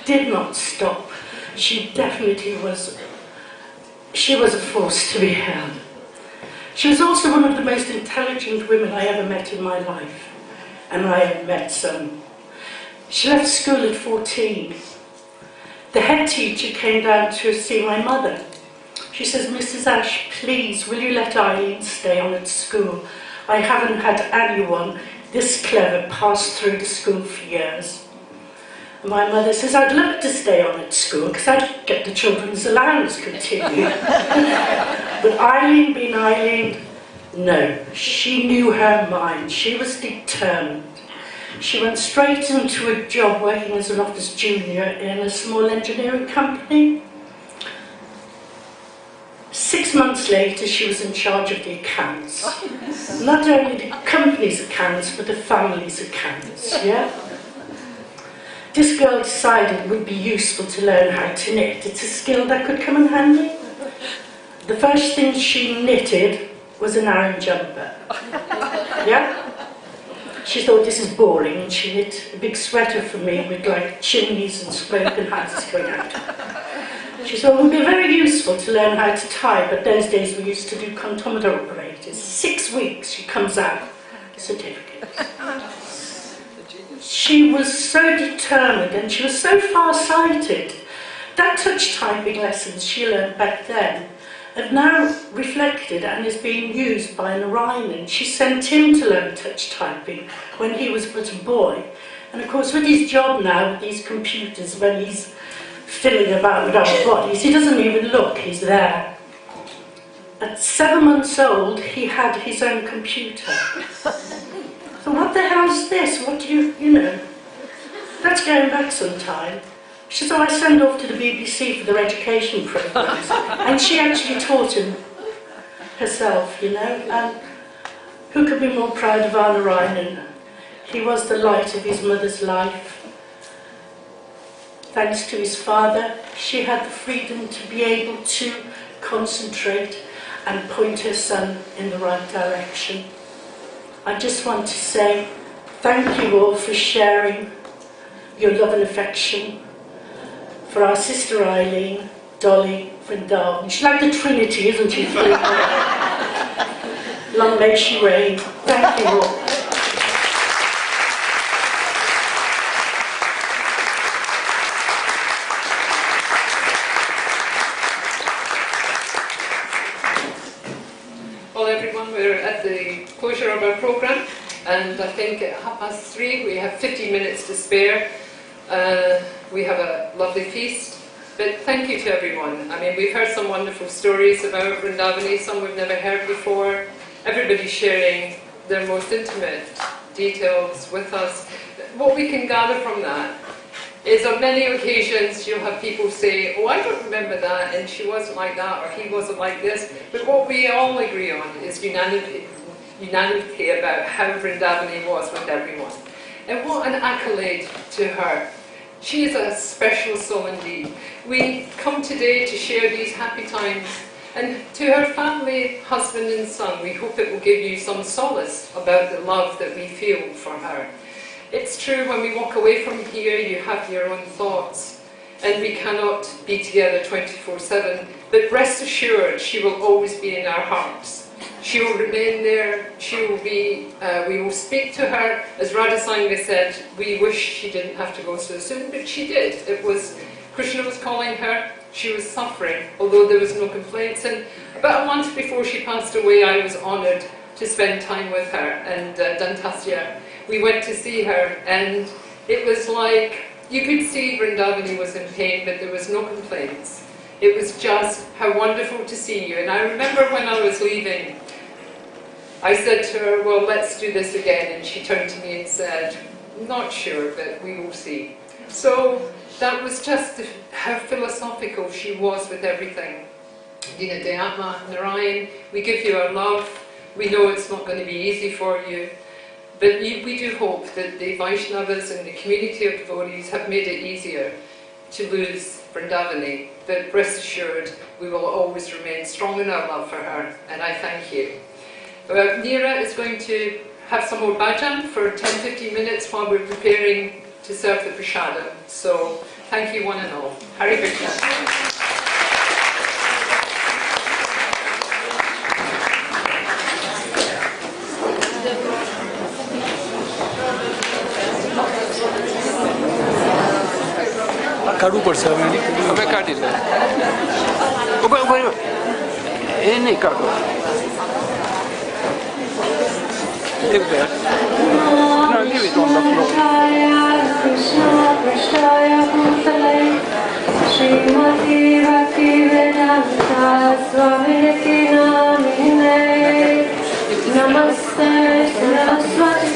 Did not stop. She definitely was... She was a force to be held. She was also one of the most intelligent women I ever met in my life. And I have met some. She left school at 14. The head teacher came down to see my mother. She says, Mrs. Ash, please, will you let Eileen stay on at school? I haven't had anyone this clever pass through the school for years. And my mother says, I'd love to stay on at school because I'd get the children's allowance continue. But Eileen being Eileen, no, she knew her mind. She was determined. She went straight into a job working as an office junior in a small engineering company. 6 months later, she was in charge of the accounts. Not only the company's accounts, but the family's accounts, yeah? This girl decided it would be useful to learn how to knit. It's a skill that could come in handy. The first thing she knitted was an iron jumper. Yeah? She thought this is boring, and she knit a big sweater for me with like chimneys and smoke and houses going out. She thought it would be very useful to learn how to tie, but those days we used to do comptometer operators. 6 weeks she comes out, certificate. She was so determined and she was so far-sighted. That touch typing lessons she learned back then have now reflected and is being used by Narayan. She sent him to learn touch typing when he was but a boy. And of course with his job now, with these computers, when he's fiddling about with our bodies, he doesn't even look, he's there. At 7 months old, he had his own computer. So what the hell's this? What do you know? That's going back some time. She said, I send off to the BBC for their education programmes. And she actually taught him herself, you know. And who could be more proud of Anna Ryan? He was the light of his mother's life. Thanks to his father, she had the freedom to be able to concentrate and point her son in the right direction. I just want to say thank you all for sharing your love and affection for our sister Eileen, Dolly, Vrndavane. She's like the Trinity, isn't she? Long may she reign. Thank you all. Well, everyone, we're at the closure of our programme, and I think at 3:30 we have 50 minutes to spare. We have a lovely feast, but thank you to everyone. I mean, we've heard some wonderful stories about Vrndavane, some we've never heard before. Everybody sharing their most intimate details with us. What we can gather from that is on many occasions you'll have people say, oh, I don't remember that, and she wasn't like that, or he wasn't like this. But what we all agree on is unanimity about how Vrndavane was with everyone. And what an accolade to her. She is a special soul indeed. We come today to share these happy times, and to her family, husband and son, we hope it will give you some solace about the love that we feel for her. it's true, when we walk away from here, you have your own thoughts, and we cannot be together 24/7. But rest assured, she will always be in our hearts. She will remain there. She will be. We will speak to her. As Radhasanga said, we wish she didn't have to go so soon, but she did. It was Krishna was calling her. She was suffering, although there was no complaints. And about a month before she passed away, I was honoured to spend time with her and Dantasya. We went to see her, and it was like you could see Vrndavane was in pain, but there was no complaints. It was just how wonderful to see you. And I remember when I was leaving, I said to her, well, let's do this again. And she turned to me and said, not sure, but we will see. So that was just how philosophical she was with everything. Dina Dhyatma, Narayan, we give you our love. We know it's not going to be easy for you. But we do hope that the Vaishnavas and the community of devotees have made it easier to lose Vrndavane. But rest assured, we will always remain strong in our love for her, and I thank you. Neera is going to have some more bhajan for 10-15 minutes while we're preparing to serve the prasadam. So thank you one and all. Hare Krishna. काट्नु पर्छ अब काटिन्छ ए नै काट्नु Namaste Saraswati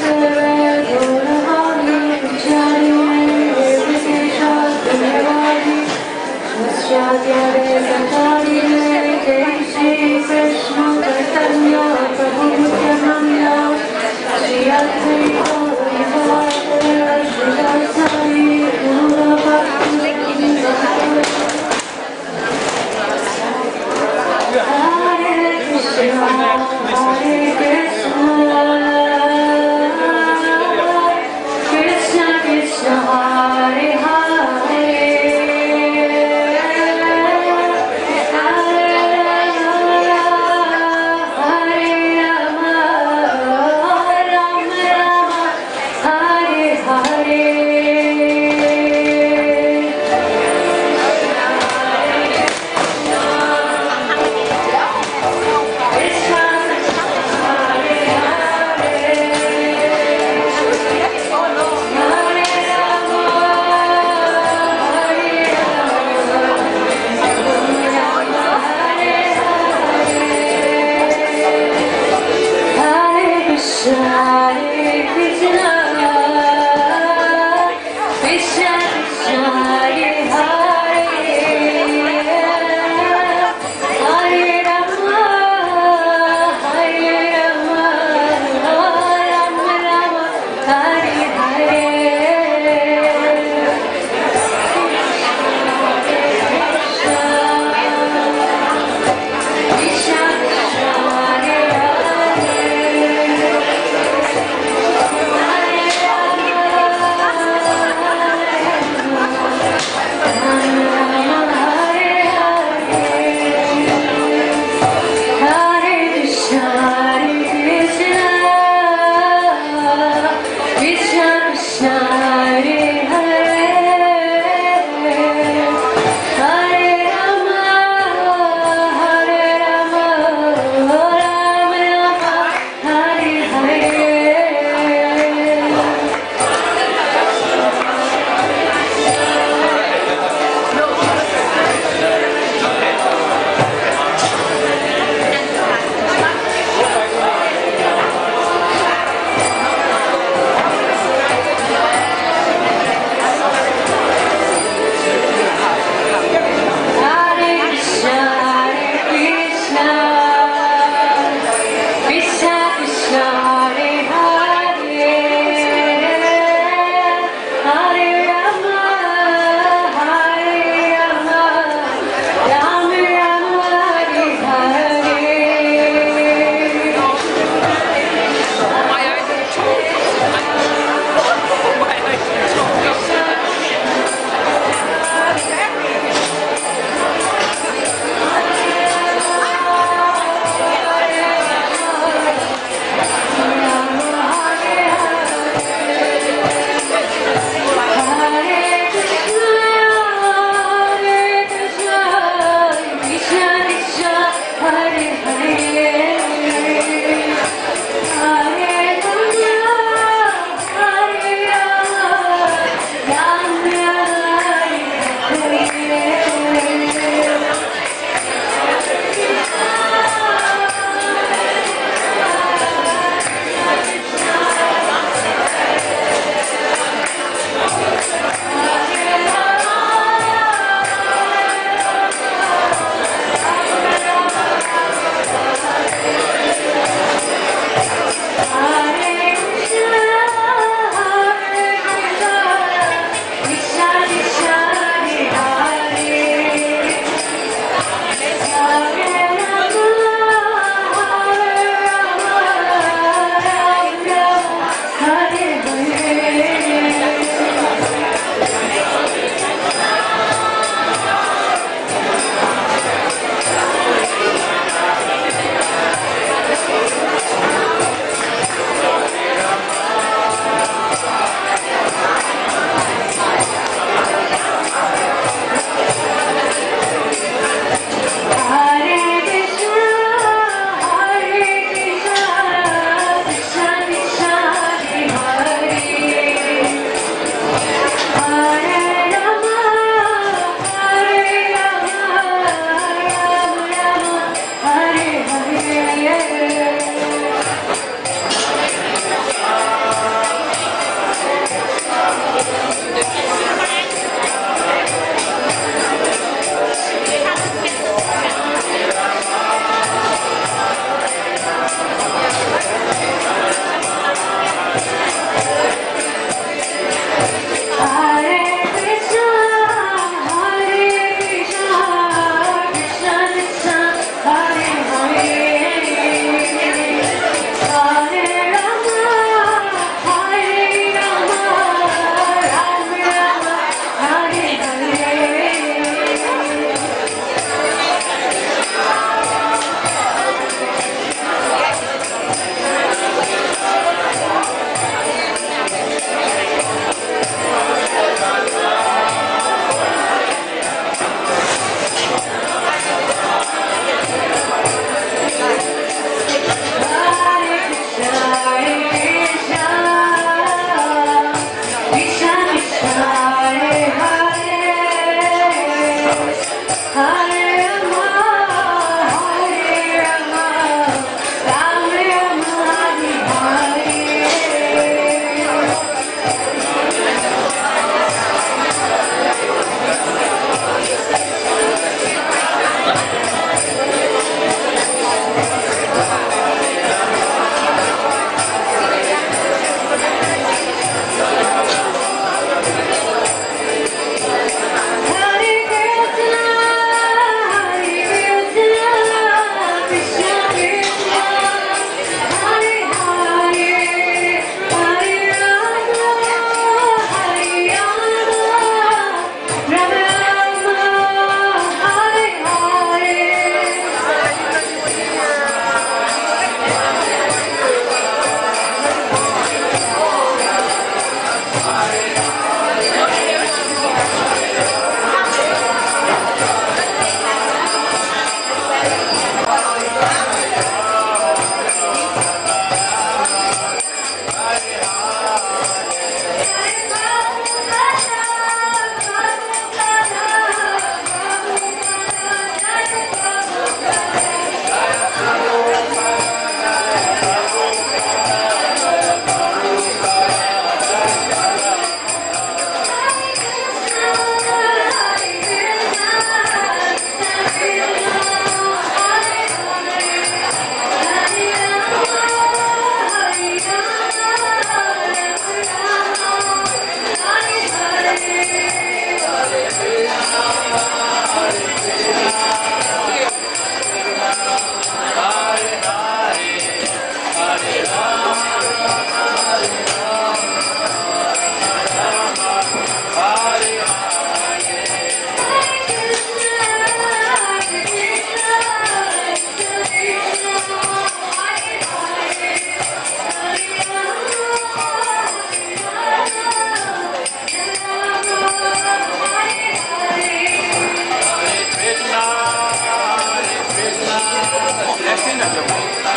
Blessing and the